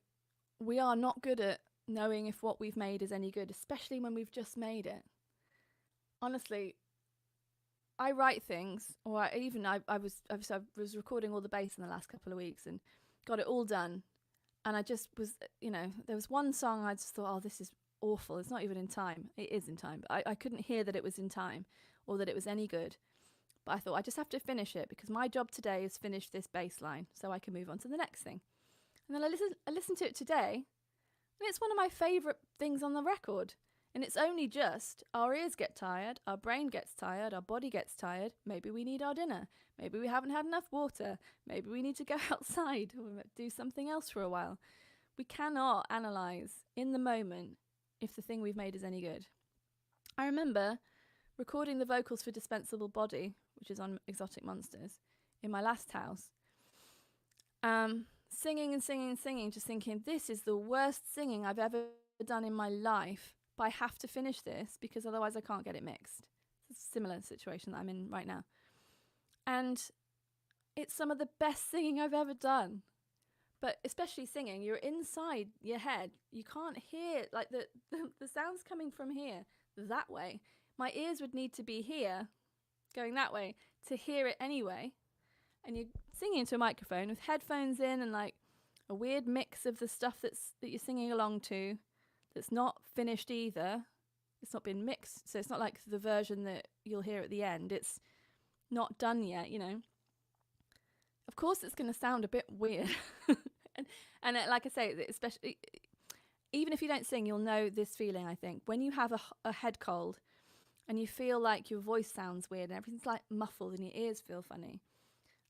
we are not good at knowing if what we've made is any good, especially when we've just made it. Honestly, I write things, or I was recording all the bass in the last couple of weeks and got it all done. And I just was, there was one song I just thought, oh, this is awful. It's not even in time. It is in time, but I couldn't hear that it was in time or that it was any good. But I thought I just have to finish it because my job today is finish this bass line so I can move on to the next thing. And then I listened to it today, and it's one of my favourite things on the record. And it's only just our ears get tired, our brain gets tired, our body gets tired. Maybe we need our dinner. Maybe we haven't had enough water. Maybe we need to go outside or do something else for a while. We cannot analyse in the moment if the thing we've made is any good. I remember recording the vocals for Dispensable Body, which is on Exotic Monsters, in my last house. Singing and singing and singing, just thinking, this is the worst singing I've ever done in my life, but I have to finish this because otherwise I can't get it mixed. It's a similar situation that I'm in right now. And it's some of the best singing I've ever done. But especially singing, you're inside your head. You can't hear, like the sounds coming from here, that way. My ears would need to be here, going that way, to hear it anyway. And you're singing into a microphone with headphones in and like a weird mix of the stuff that you're singing along to that's not finished either. It's not been mixed, so it's not like the version that you'll hear at the end. It's not done yet, Of course it's going to sound a bit weird. and like I say, especially even if you don't sing, you'll know this feeling, I think. When you have a head cold and you feel like your voice sounds weird and everything's like muffled and your ears feel funny.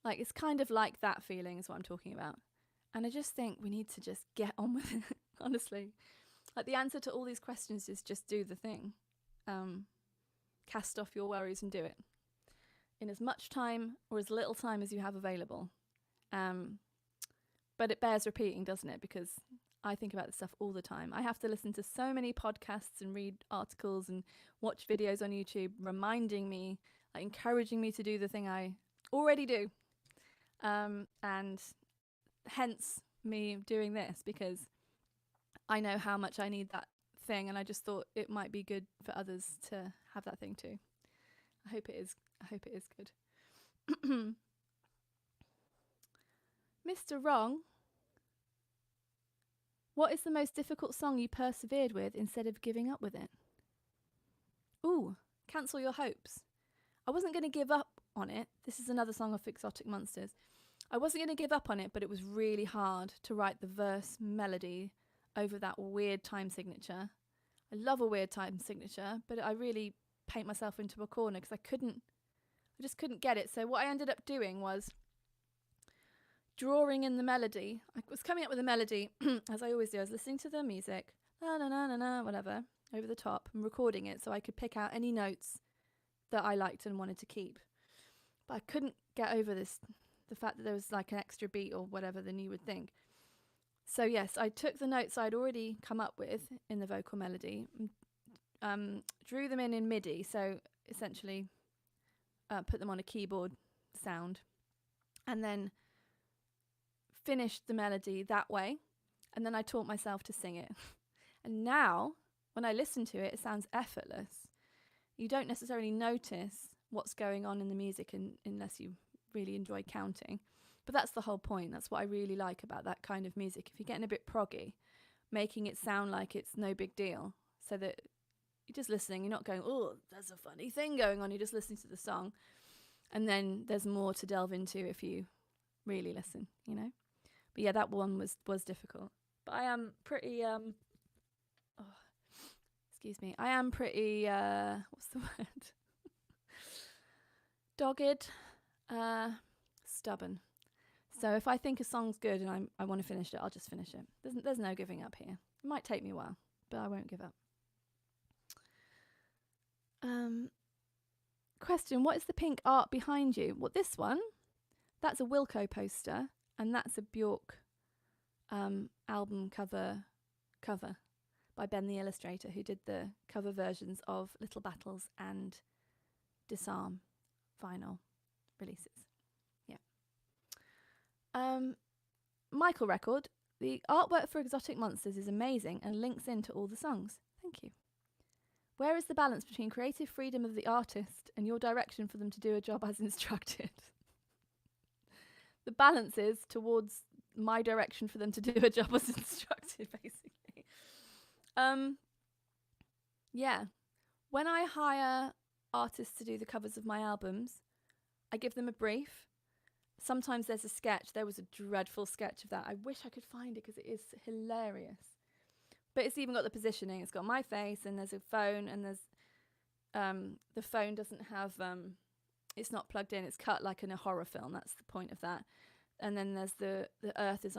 Like it's kind of like that feeling is what I'm talking about. And I just think we need to just get on with it, honestly. Like the answer to all these questions is just do the thing. Cast off your worries and do it. In as much time or as little time as you have available. But it bears repeating, doesn't it? Because I think about this stuff all the time. I have to listen to so many podcasts and read articles and watch videos on YouTube reminding me, like encouraging me to do the thing I already do. And hence me doing this, because I know how much I need that thing, and I just thought it might be good for others to have that thing too. I hope it is good. Mr. Wrong, what is the most difficult song you persevered with instead of giving up with it? Ooh, Cancel Your Hopes. I wasn't going to give up on it. This is another song of Exotic Monsters. I wasn't going to give up on it, but it was really hard to write the verse melody over that weird time signature. I love a weird time signature, but I really paint myself into a corner because I just couldn't get it. So what I ended up doing was drawing in the melody. I was coming up with a melody, as I always do. I was listening to the music, la na na na na, whatever, over the top, and recording it so I could pick out any notes that I liked and wanted to keep. But I couldn't get over the fact that there was like an extra beat or whatever than you would think. So yes, I took the notes I'd already come up with in the vocal melody, drew them in MIDI, so essentially put them on a keyboard sound, and then finished the melody that way, and then I taught myself to sing it. And now, when I listen to it, it sounds effortless. You don't necessarily notice what's going on in the music unless you really enjoy counting. But that's the whole point. That's what I really like about that kind of music. If you're getting a bit proggy, making it sound like it's no big deal, so that you're just listening, you're not going, oh, there's a funny thing going on. You're just listening to the song. And then there's more to delve into if you really listen, But yeah, that one was difficult. But I am pretty excuse me, I am pretty, what's the word? Dogged, stubborn. So if I think a song's good and I want to finish it, I'll just finish it. There's no giving up here. It might take me a while, but I won't give up. Question, what is the pink art behind you? Well, this one, that's a Wilco poster, and that's a Bjork album cover by Ben the Illustrator, who did the cover versions of Little Battles and Disarm vinyl releases. Yeah. Michael Record, the artwork for Exotic Monsters is amazing and links into all the songs. Thank you. Where is the balance between creative freedom of the artist and your direction for them to do a job as instructed? The balance is towards my direction for them to do a job as instructed, basically. Yeah. When I hire artists to do the covers of my albums, I give them a brief. Sometimes there's a sketch. There was a dreadful sketch of that. I wish I could find it because it is hilarious. But it's even got the positioning. It's got my face, and there's a phone, and there's the phone doesn't have it's not plugged in. It's cut like in a horror film. That's the point of that. And then there's the earth is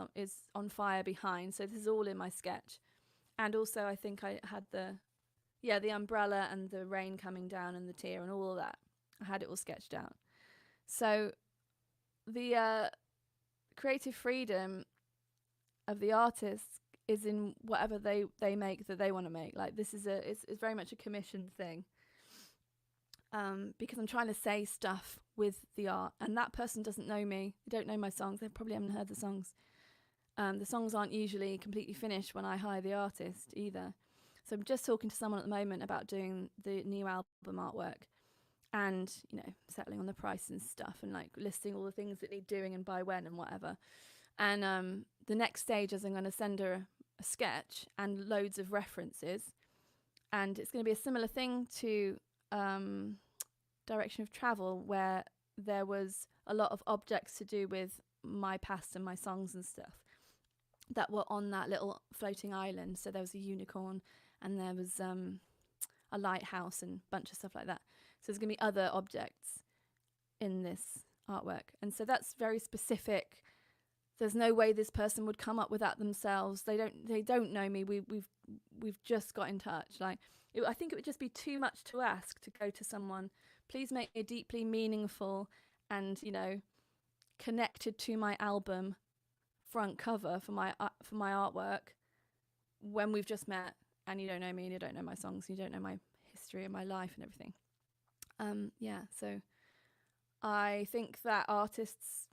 on fire behind. So this is all in my sketch. And also I think I had the umbrella and the rain coming down and the tear and all of that. I had it all sketched out. So the creative freedom of the artists is in whatever they make that they want to make. Like this is it's very much a commission thing. Because I'm trying to say stuff with the art, and that person doesn't know me. They don't know my songs. They probably haven't heard the songs. The songs aren't usually completely finished when I hire the artist either. So I'm just talking to someone at the moment about doing the new album artwork, and settling on the price and stuff, and like listing all the things that need doing and by when and whatever. And the next stage is I'm going to send her a sketch and loads of references, and it's going to be a similar thing to Direction of Travel, where there was a lot of objects to do with my past and my songs and stuff that were on that little floating island. So there was a unicorn, and there was a lighthouse and a bunch of stuff like that. So there's going to be other objects in this artwork, and so that's very specific. There's no way this person would come up with that themselves. They don't know me. We've just got in touch. Like I think it would just be too much to ask to go to someone, please make a deeply meaningful and connected to my album front cover for my artwork, when we've just met and you don't know me and you don't know my songs, you don't know my history and my life and everything. So I think that artists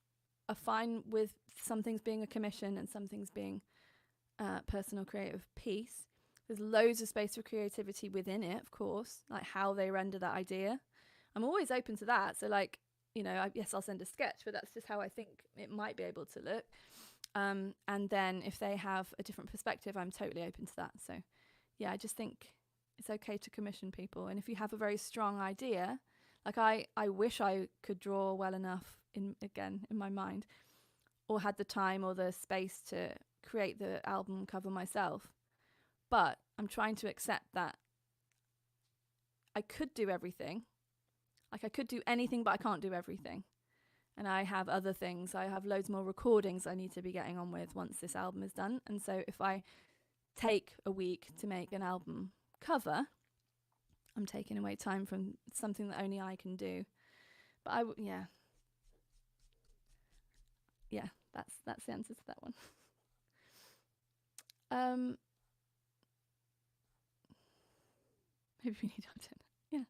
are fine with some things being a commission and some things being personal creative piece. There's loads of space for creativity within it, of course, like how they render that idea. I'm always open to that. So yes, I'll send a sketch, but that's just how I think it might be able to look. And then if they have a different perspective, I'm totally open to that. So yeah, I just think it's okay to commission people. And if you have a very strong idea, like I wish I could draw well enough in my mind, or had the time or the space to create the album cover myself. But I'm trying to accept that I could do everything. Like I could do anything, but I can't do everything. And I have other things. I have loads more recordings I need to be getting on with once this album is done. And so if I take a week to make an album cover, I'm taking away time from something that only I can do. But that's the answer to that one. Maybe we need to. Yeah.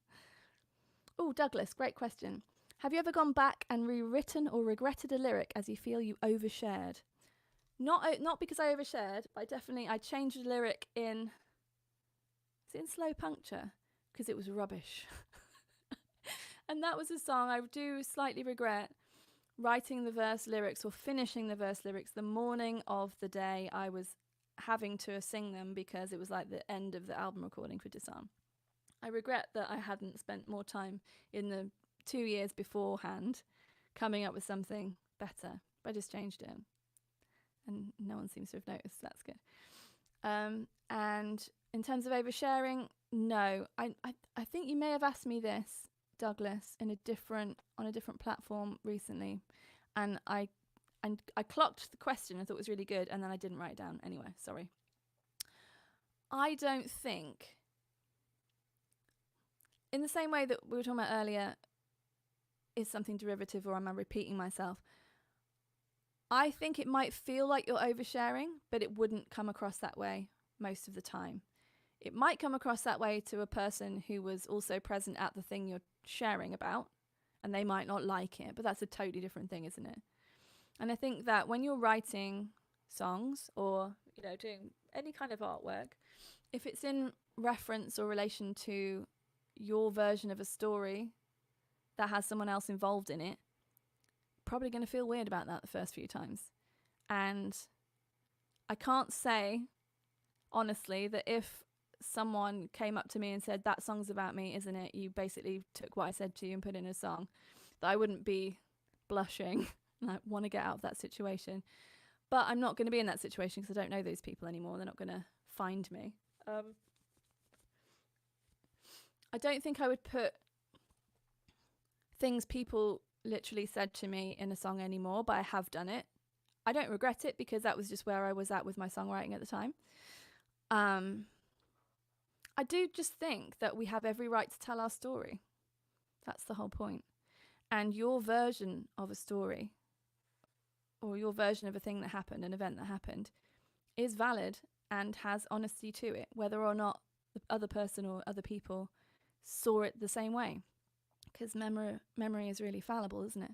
Oh, Douglas, great question. Have you ever gone back and rewritten or regretted a lyric as you feel you overshared? Not because I overshared, but I changed a lyric in Slow Puncture because it was rubbish. And that was a song I do slightly regret writing the verse lyrics or finishing the verse lyrics the morning of the day I was having to sing them, because it was like the end of the album recording for Disarm. I regret that I hadn't spent more time in the 2 years beforehand coming up with something better. But I just changed it, and no one seems to have noticed. That's good. And in terms of oversharing, no. I think you may have asked me this, Douglas, on a different platform recently, and I clocked the question. I thought it was really good, and then I didn't write it down. Anyway, sorry. I don't think, in the same way that we were talking about earlier, is something derivative or am I repeating myself? I think it might feel like you're oversharing, but it wouldn't come across that way most of the time. It might come across that way to a person who was also present at the thing you're sharing about, and they might not like it, but that's a totally different thing, isn't it? And I think that when you're writing songs or, doing any kind of artwork, if it's in reference or relation to your version of a story that has someone else involved in it, probably going to feel weird about that the first few times. And I can't say, honestly, that if someone came up to me and said, that song's about me, isn't it? You basically took what I said to you and put it in a song, that I wouldn't be blushing and I want to get out of that situation. But I'm not going to be in that situation because I don't know those people anymore. They're not going to find me. I don't think I would put things people literally said to me in a song anymore, but I have done it. I don't regret it because that was just where I was at with my songwriting at the time. I do just think that we have every right to tell our story. That's the whole point. And your version of a story or your version of a thing that happened, an event that happened, is valid and has honesty to it, whether or not the other person or other people saw it the same way. Because memory is really fallible, isn't it?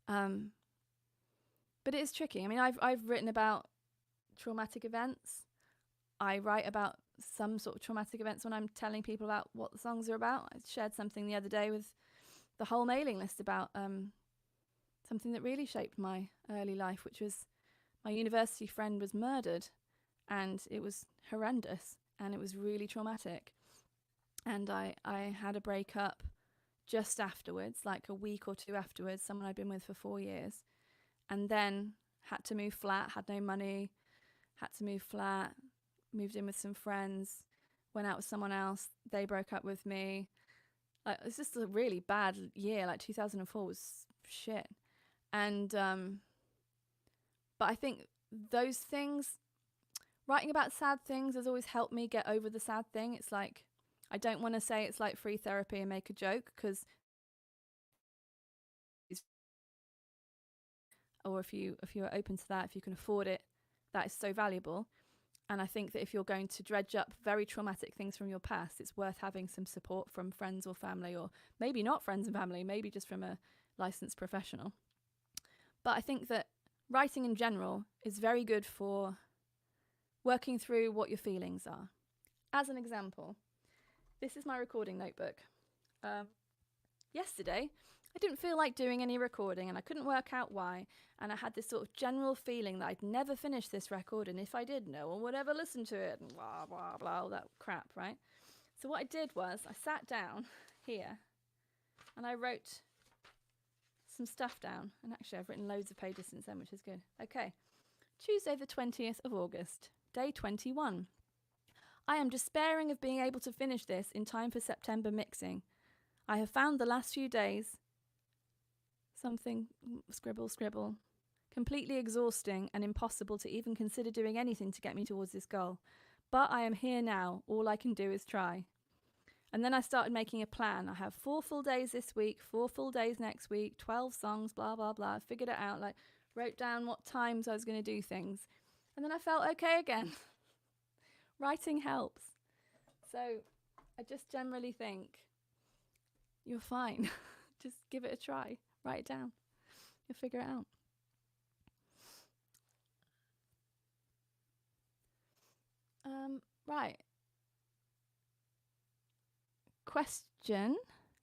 But it is tricky. I mean, I've written about traumatic events. I write about some sort of traumatic events when I'm telling people about what the songs are about. I shared something the other day with the whole mailing list about something that really shaped my early life, which was my university friend was murdered, and it was horrendous, and it was really traumatic. And I had a breakup just afterwards, like a week or two afterwards, someone I'd been with for 4 years, and then had to move flat, had no money, had to move flat, moved in with some friends, went out with someone else, they broke up with me. Like, it's just a really bad year. Like 2004 was shit. And but I think those things, writing about sad things has always helped me get over the sad thing. It's like, I don't want to say it's like free therapy and make a joke, because, or if you are open to that, if you can afford it, that is so valuable. And I think that if you're going to dredge up very traumatic things from your past, it's worth having some support from friends or family, or maybe not friends and family, maybe just from a licensed professional. But I think that writing in general is very good for working through what your feelings are. As an example, this is my recording notebook. Yesterday, I didn't feel like doing any recording and I couldn't work out why. And I had this sort of general feeling that I'd never finish this record, and if I did, no one would ever listen to it, and blah, blah, blah, all that crap, right? So what I did was I sat down here and I wrote some stuff down. And actually, I've written loads of pages since then, which is good. Okay. Tuesday the 20th of August, day 21. I am despairing of being able to finish this in time for September mixing. I have found the last few days something, scribble, scribble, completely exhausting and impossible to even consider doing anything to get me towards this goal. But I am here now. All I can do is try. And then I started making a plan. I have 4 full days this week, 4 full days next week, 12 songs, blah, blah, blah. I figured it out, like wrote down what times I was going to do things. And then I felt okay again. Writing helps. So I just generally think you're fine. Just give it a try. Write it down. You'll figure it out. Right. Question.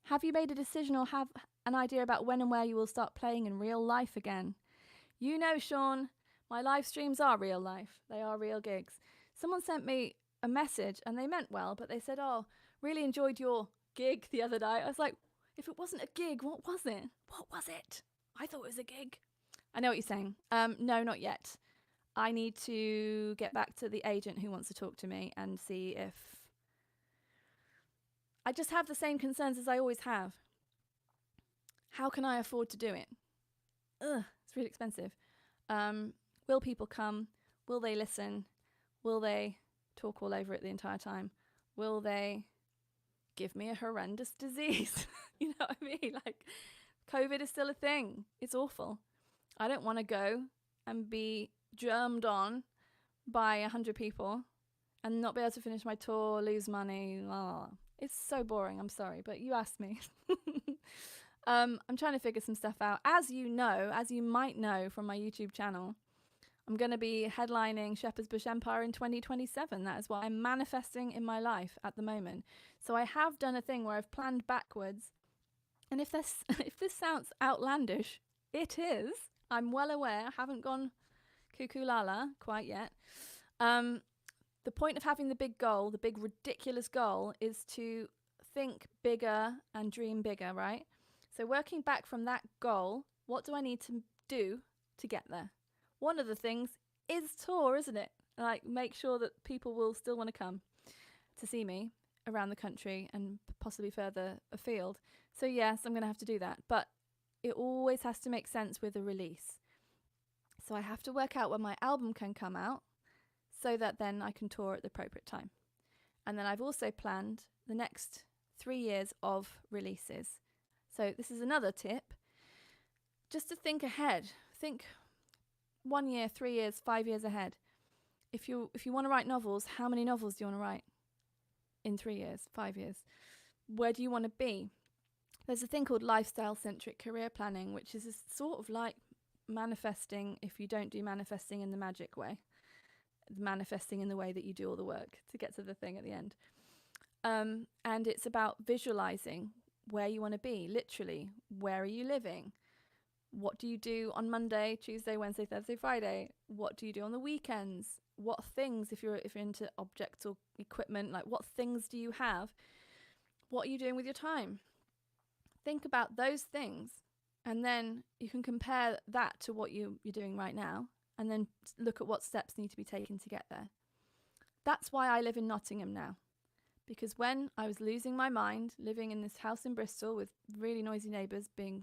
Have you made a decision or have an idea about when and where you will start playing in real life again? You know, Sean, my live streams are real life. They are real gigs. Someone sent me a message and they meant well, but they said, oh, really enjoyed your gig the other night. I was like, if it wasn't a gig, what was it? What was it? I thought it was a gig. I know what you're saying. No, not yet. I need to get back to the agent who wants to talk to me and see if I just have the same concerns as I always have. How can I afford to do it? It's really expensive. Will people come? Will they listen? Will they talk all over it the entire time? Will they give me a horrendous disease? You know what I mean? Like, COVID is still a thing. It's awful. I don't want to go and be germed on by 100 people and not be able to finish my tour, lose money. Blah, blah, blah. It's so boring. I'm sorry, but you asked me. I'm trying to figure some stuff out. As you know, as you might know from my YouTube channel, I'm going to be headlining Shepherd's Bush Empire in 2027. That is what I'm manifesting in my life at the moment. So I have done a thing where I've planned backwards. And if this sounds outlandish, it is. I'm well aware. I haven't gone cuckoo lala quite yet. The point of having the big goal, the big ridiculous goal, is to think bigger and dream bigger, right? So working back from that goal, what do I need to do to get there? One of the things is tour, isn't it? Like, make sure that people will still want to come to see me around the country and possibly further afield. So yes, I'm going to have to do that. But it always has to make sense with a release. So I have to work out when my album can come out so that then I can tour at the appropriate time. And then I've also planned the next 3 years of releases. So this is another tip, just to think ahead. Think 1 year, 3 years, 5 years ahead. If you want to write novels, how many novels do you want to write in 3 years, 5 years? Where do you want to be? There's a thing called lifestyle-centric career planning, which is sort of like manifesting if you don't do manifesting in the magic way. Manifesting in the way that you do all the work to get to the thing at the end. And it's about visualizing where you want to be, literally. Where are you living? What do you do on Monday, Tuesday, Wednesday, Thursday, Friday? What do you do on the weekends? What things, if you're into objects or equipment, like what things do you have? What are you doing with your time? Think about those things, and then you can compare that to what you're doing right now, and then look at what steps need to be taken to get there. That's why I live in Nottingham now. Because when I was losing my mind, living in this house in Bristol with really noisy neighbours, being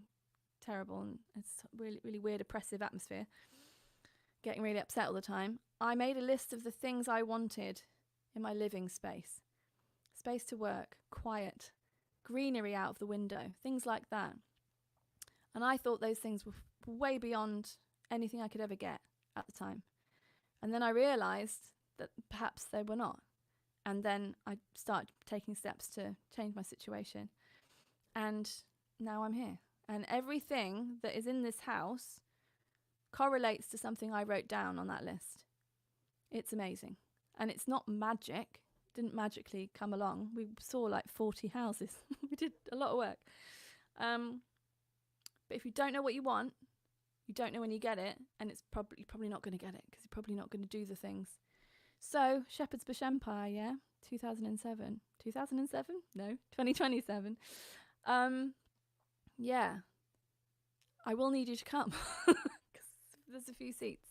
terrible, and it's really, really weird, oppressive atmosphere, getting really upset all the time, I made a list of the things I wanted in my living space. Space to work, quiet, greenery out of the window, things like that. And I thought those things were way beyond anything I could ever get at the time. And then I realised that perhaps they were not. And then I started taking steps to change my situation. And now I'm here. And everything that is in this house correlates to something I wrote down on that list. It's amazing. And it's not magic. It didn't magically come along. We saw like 40 houses. We did a lot of work. But if you don't know what you want, you don't know when you get it, and it's probably not going to get it because you're probably not going to do the things. So, Shepherd's Bush Empire, yeah, 2007. 2007? No, 2027. Yeah, I will need you to come because there's a few seats.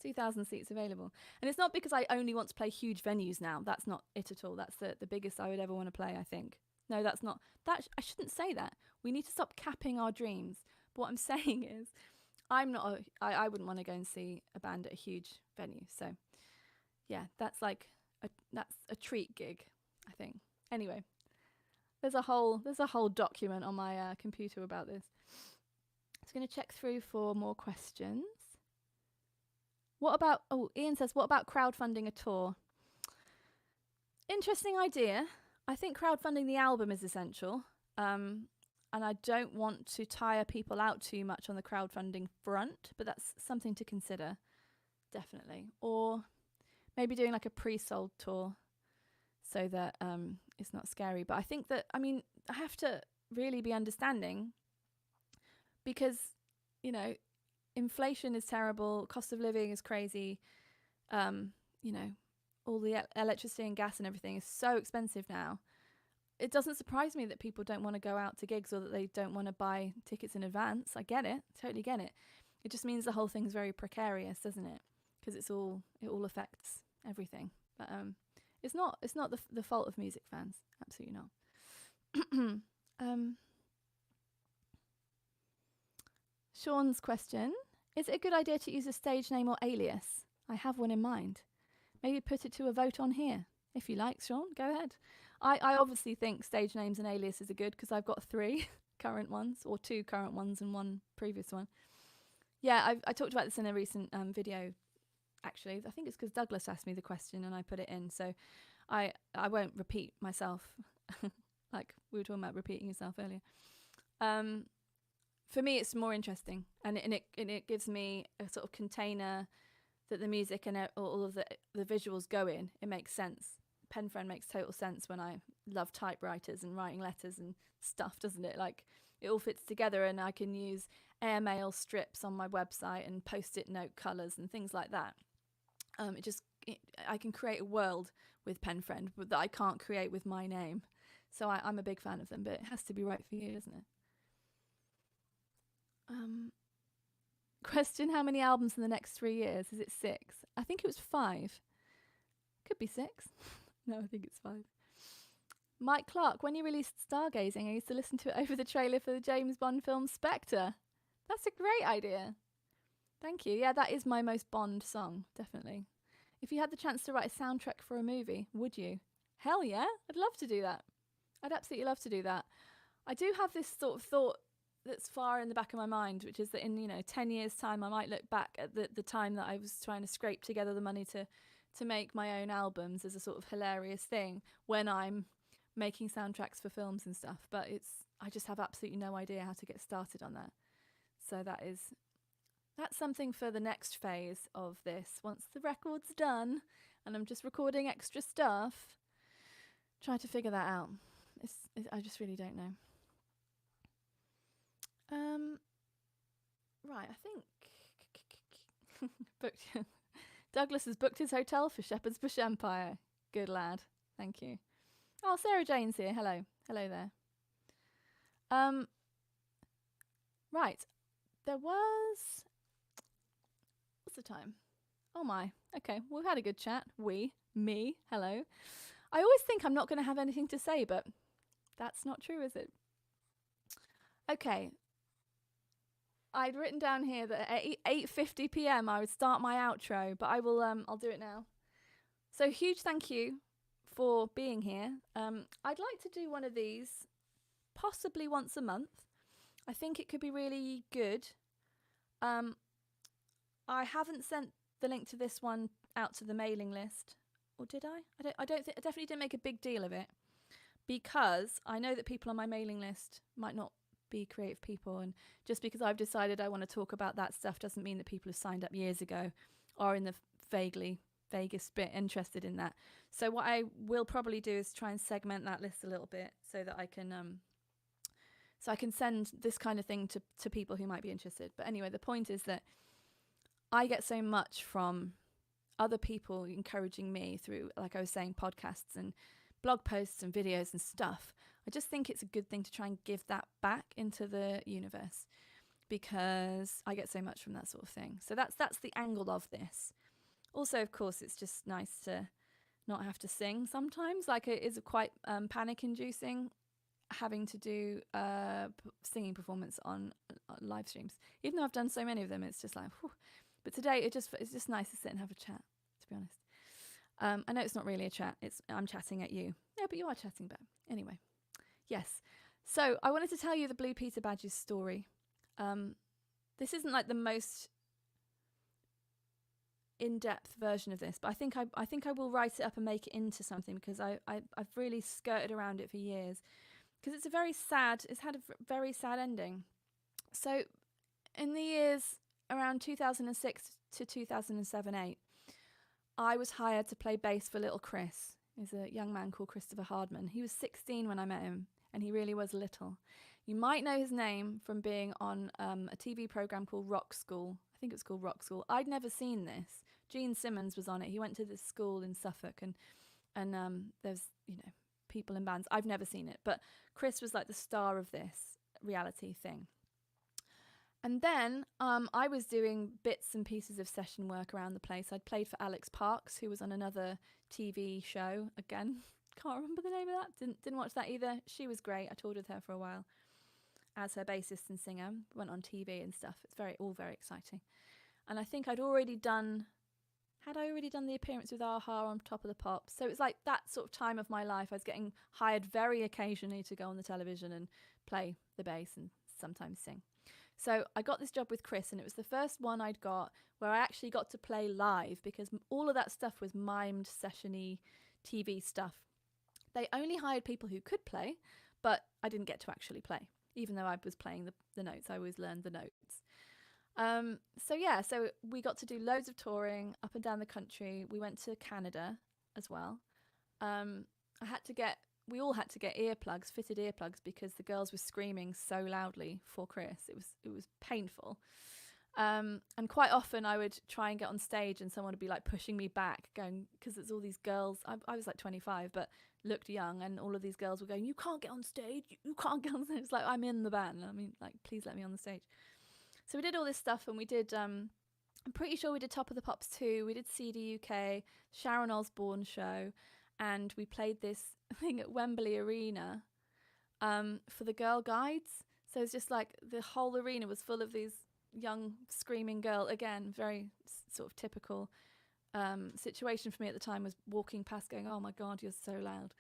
There's 2,000 seats available. And it's not because I only want to play huge venues now. That's not it at all. That's the biggest I would ever want to play, I think. No, that's not. I shouldn't say that. We need to stop capping our dreams. But what I'm saying is, I wouldn't want to go and see a band at a huge venue. So, yeah, that's a treat gig, I think. Anyway, there's a whole document on my computer about this. I was going to check through for more questions. Ian says, what about crowdfunding a tour? Interesting idea. I think crowdfunding the album is essential. And I don't want to tire people out too much on the crowdfunding front, but that's something to consider, definitely. Or maybe doing like a pre-sold tour so that it's not scary. But I think that, I have to really be understanding because, inflation is terrible, cost of living is crazy, all the electricity and gas and everything is so expensive now. It doesn't surprise me that people don't want to go out to gigs or that they don't want to buy tickets in advance. I get it, totally get it. It just means the whole thing's very precarious, doesn't it? because it all affects everything. But it's not the fault of music fans. Absolutely not. Sean's question: is it a good idea to use a stage name or alias? I have one in mind. Maybe put it to a vote on here. If you like, Sean, go ahead. I obviously think stage names and aliases are good because I've got 3 current ones, or 2 current ones and 1 previous one. Yeah, I talked about this in a recent video, actually. I think it's because Douglas asked me the question and I put it in. So I won't repeat myself like we were talking about repeating yourself earlier. For me, it's more interesting, and it gives me a sort of container that the music and all of the visuals go in. It makes sense. Penfriend makes total sense when I love typewriters and writing letters and stuff, doesn't it? Like, it all fits together, and I can use airmail strips on my website and post-it note colours and things like that. I can create a world with Penfriend that I can't create with my name. So I'm a big fan of them, but it has to be right for you, doesn't it? Question: how many albums in the next 3 years? Is it 6? I think it was 5. Could be 6. No, I think it's 5. Mike Clark: when you released Stargazing, I used to listen to it over the trailer for the James Bond film Spectre. That's a great idea. Thank you. Yeah, that is my most Bond song, definitely. If you had the chance to write a soundtrack for a movie, would you? Hell yeah, I'd love to do that. I'd absolutely love to do that. I do have this sort of thought that's far in the back of my mind, which is that in 10 years' time, I might look back at the time that I was trying to scrape together the money to make my own albums as a sort of hilarious thing when I'm making soundtracks for films and stuff. But I just have absolutely no idea how to get started on that. So that's something for the next phase of this. Once the record's done and I'm just recording extra stuff, try to figure that out. I just really don't know. Right, I think Douglas has booked his hotel for Shepherd's Bush Empire. Good lad. Thank you. Oh, Sarah Jane's here. Hello. Hello there. Right. There was... What's the time? Oh my. Okay, we've had a good chat. Me. Hello. I always think I'm not going to have anything to say, but that's not true, is it? Okay. I'd written down here that at 8:50 p.m. I would start my outro, but I will. I'll do it now. So huge thank you for being here. I'd like to do one of these, possibly once a month. I think it could be really good. I haven't sent the link to this one out to the mailing list, or did I? I definitely didn't make a big deal of it, because I know that people on my mailing list might not be creative people, and just because I've decided I want to talk about that stuff doesn't mean that people who signed up years ago are in the vaguest bit interested in that. So what I will probably do is try and segment that list a little bit so that I can send this kind of thing to people who might be interested. But anyway, the point is that I get so much from other people encouraging me through, like I was saying, podcasts and blog posts and videos and stuff. I just think it's a good thing to try and give that back into the universe, because I get so much from that sort of thing. So that's the angle of this. Also, of course, it's just nice to not have to sing sometimes. Like, it is quite panic-inducing having to do singing performance on live streams. Even though I've done so many of them, it's just like, whew. But today it's just nice to sit and have a chat, to be honest. I know it's not really a chat. I'm chatting at you. No, but you are chatting back. Anyway, yes. So I wanted to tell you the Blue Peter Badges story. This isn't like the most in-depth version of this, but I think I will write it up and make it into something, because I've really skirted around it for years, because it's had a very sad ending. So in the years around 2006 to 2007-8, I was hired to play bass for little Chris. He's a young man called Christopher Hardman. He was 16 when I met him, and he really was little. You might know his name from being on a TV program called Rock School. I think it was called Rock School. I'd never seen this. Gene Simmons was on it. He went to this school in Suffolk, and there's people in bands. I've never seen it, but Chris was like the star of this reality thing. And then I was doing bits and pieces of session work around the place. I'd played for Alex Parks, who was on another TV show. Again, can't remember the name of that. Didn't watch that either. She was great. I toured with her for a while as her bassist and singer. Went on TV and stuff. It's all very exciting. And I think Had I already done the appearance with Aha on Top of the Pops? So it was like that sort of time of my life. I was getting hired very occasionally to go on the television and play the bass and sometimes sing. So I got this job with Chris, and it was the first one I'd got where I actually got to play live, because all of that stuff was mimed, session-y TV stuff. They only hired people who could play, but I didn't get to actually play, even though I was playing the notes. I always learned the notes. So we got to do loads of touring up and down the country. We went to Canada as well. We all had to get fitted earplugs, because the girls were screaming so loudly for Chris. It was painful. And quite often I would try and get on stage and someone would be like pushing me back, going, because it's all these girls. I was like 25, but looked young, and all of these girls were going, "You can't get on stage. You can't get on stage." It's like, I'm in the band. I mean, like, please let me on the stage. So we did all this stuff, and we did, I'm pretty sure we did Top of the Pops 2. We did CD UK, Sharon Osbourne show. And we played this thing at Wembley Arena for the Girl Guides. So it's just like the whole arena was full of these young screaming girls. Again, very sort of typical situation for me at the time, was walking past going, "Oh my God, you're so loud."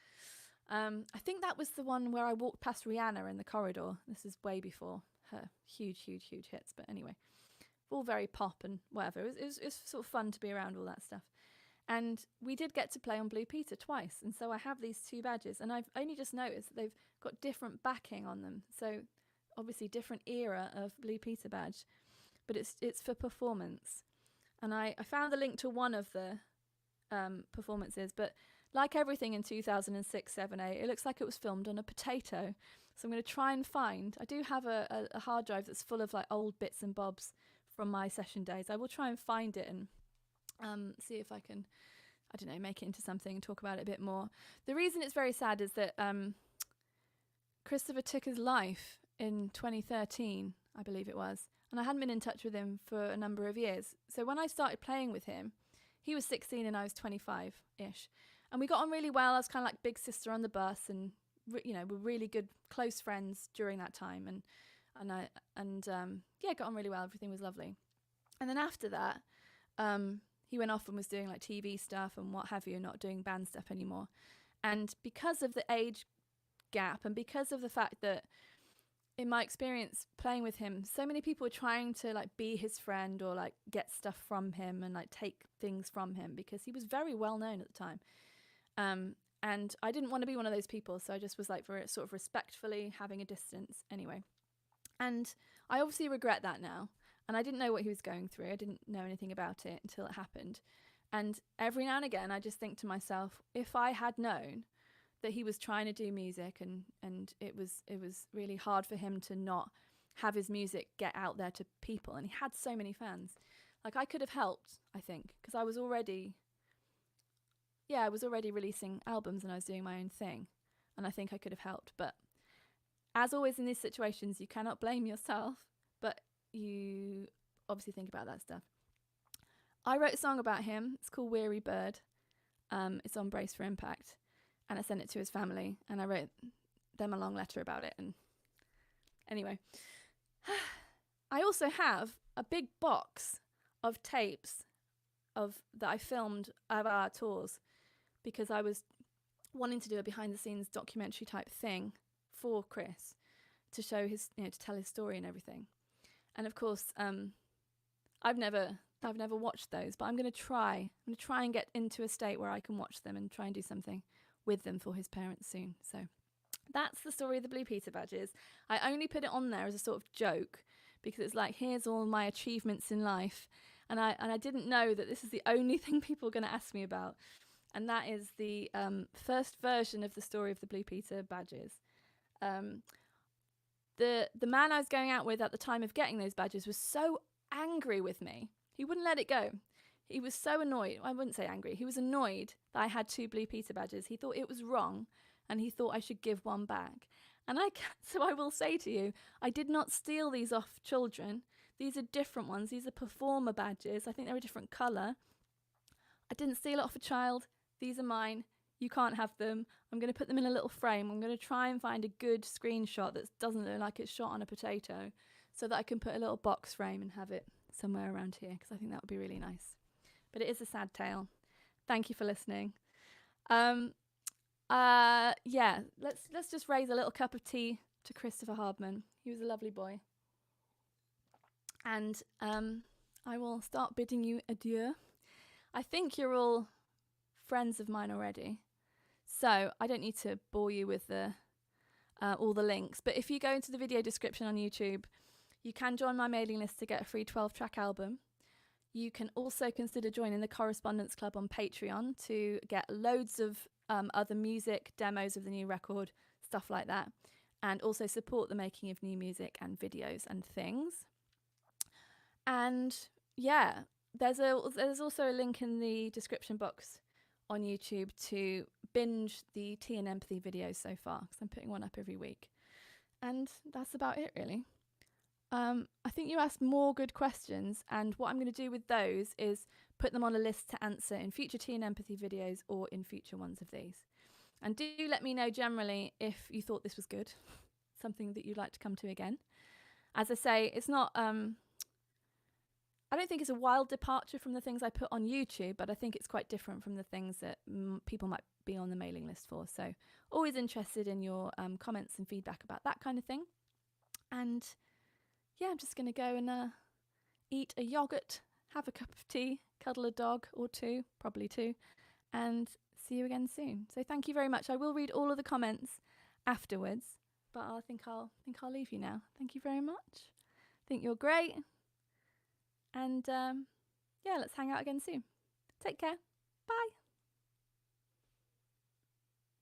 I think that was the one where I walked past Rihanna in the corridor. This is way before her huge hits. But anyway, all very pop and whatever. It was sort of fun to be around all that stuff. And we did get to play on Blue Peter twice. And so I have these two badges, and I've only just noticed that they've got different backing on them. So obviously different era of Blue Peter badge, but it's for performance. And I found the link to one of the performances, but like everything in 2006, 7, 8, it looks like it was filmed on a potato. So I'm going to try and find, I do have a hard drive that's full of like old bits and bobs from my session days. I will try and find it and see if I can, I don't know, make it into something and talk about it a bit more. The reason it's very sad is that Christopher took his life in 2013, I believe it was, and I hadn't been in touch with him for a number of years. So when I started playing with him, he was 16 and I was 25-ish, and we got on really well. I was kind of like big sister on the bus, and we're really good, close friends during that time, and got on really well. Everything was lovely. And then after that, he went off and was doing like TV stuff and what have you, not doing band stuff anymore. And because of the age gap, and because of the fact that in my experience playing with him, so many people were trying to like be his friend or like get stuff from him and like take things from him, because he was very well known at the time. And I didn't want to be one of those people, so I just was like, very sort of respectfully having a distance anyway. And I obviously regret that now. And I didn't know what he was going through. I didn't know anything about it until it happened. And every now and again, I just think to myself, if I had known that he was trying to do music and it was really hard for him to not have his music get out there to people, and he had so many fans, like I could have helped, I think, because I was already releasing albums and I was doing my own thing, and I think I could have helped. But as always in these situations, you cannot blame yourself, but you obviously think about that stuff. I wrote a song about him. It's called Weary Bird. It's on Brace for Impact, and I sent it to his family, and I wrote them a long letter about it. And anyway, I also have a big box of tapes that I filmed of our tours, because I was wanting to do a behind the scenes documentary type thing for Chris to show his, to tell his story and everything. And of course, I've never watched those, but I'm going to try and get into a state where I can watch them and try and do something with them for his parents soon. So that's the story of the Blue Peter badges. I only put it on there as a sort of joke, because it's like, here's all my achievements in life. And I didn't know that this is the only thing people are going to ask me about. And that is the first version of the story of the Blue Peter badges. The man I was going out with at the time of getting those badges was so angry with me. He wouldn't let it go. He was so annoyed. I wouldn't say angry. He was annoyed that I had 2 Blue Peter badges. He thought it was wrong, and he thought I should give one back. So I will say to you, I did not steal these off children. These are different ones. These are performer badges. I think they're a different colour. I didn't steal it off a child. These are mine. You can't have them. I'm going to put them in a little frame. I'm going to try and find a good screenshot that doesn't look like it's shot on a potato so that I can put a little box frame and have it somewhere around here, because I think that would be really nice. But it is a sad tale. Thank you for listening. Yeah, let's just raise a little cup of tea to Christopher Hardman. He was a lovely boy. And I will start bidding you adieu. I think you're all friends of mine already, so I don't need to bore you with all the links. But if you go into the video description on YouTube, you can join my mailing list to get a free 12-track album. You can also consider joining the Correspondence Club on Patreon to get loads of other music, demos of the new record, stuff like that, and also support the making of new music and videos and things. And yeah, there's also a link in the description box on YouTube to binge the Tea and Empathy videos so far, because I'm putting one up every week. And that's about it, really. I think you asked more good questions, and what I'm going to do with those is put them on a list to answer in future Tea and Empathy videos or in future ones of these. And do let me know generally if you thought this was good, something that you'd like to come to again. As I say, it's not... I don't think it's a wild departure from the things I put on YouTube, but I think it's quite different from the things that people might be on the mailing list for. So always interested in your comments and feedback about that kind of thing. And yeah, I'm just going to go and eat a yogurt, have a cup of tea, cuddle a dog or two, probably two, and see you again soon. So thank you very much. I will read all of the comments afterwards, but I think I'll leave you now. Thank you very much. I think you're great. And yeah, let's hang out again soon. Take care. Bye.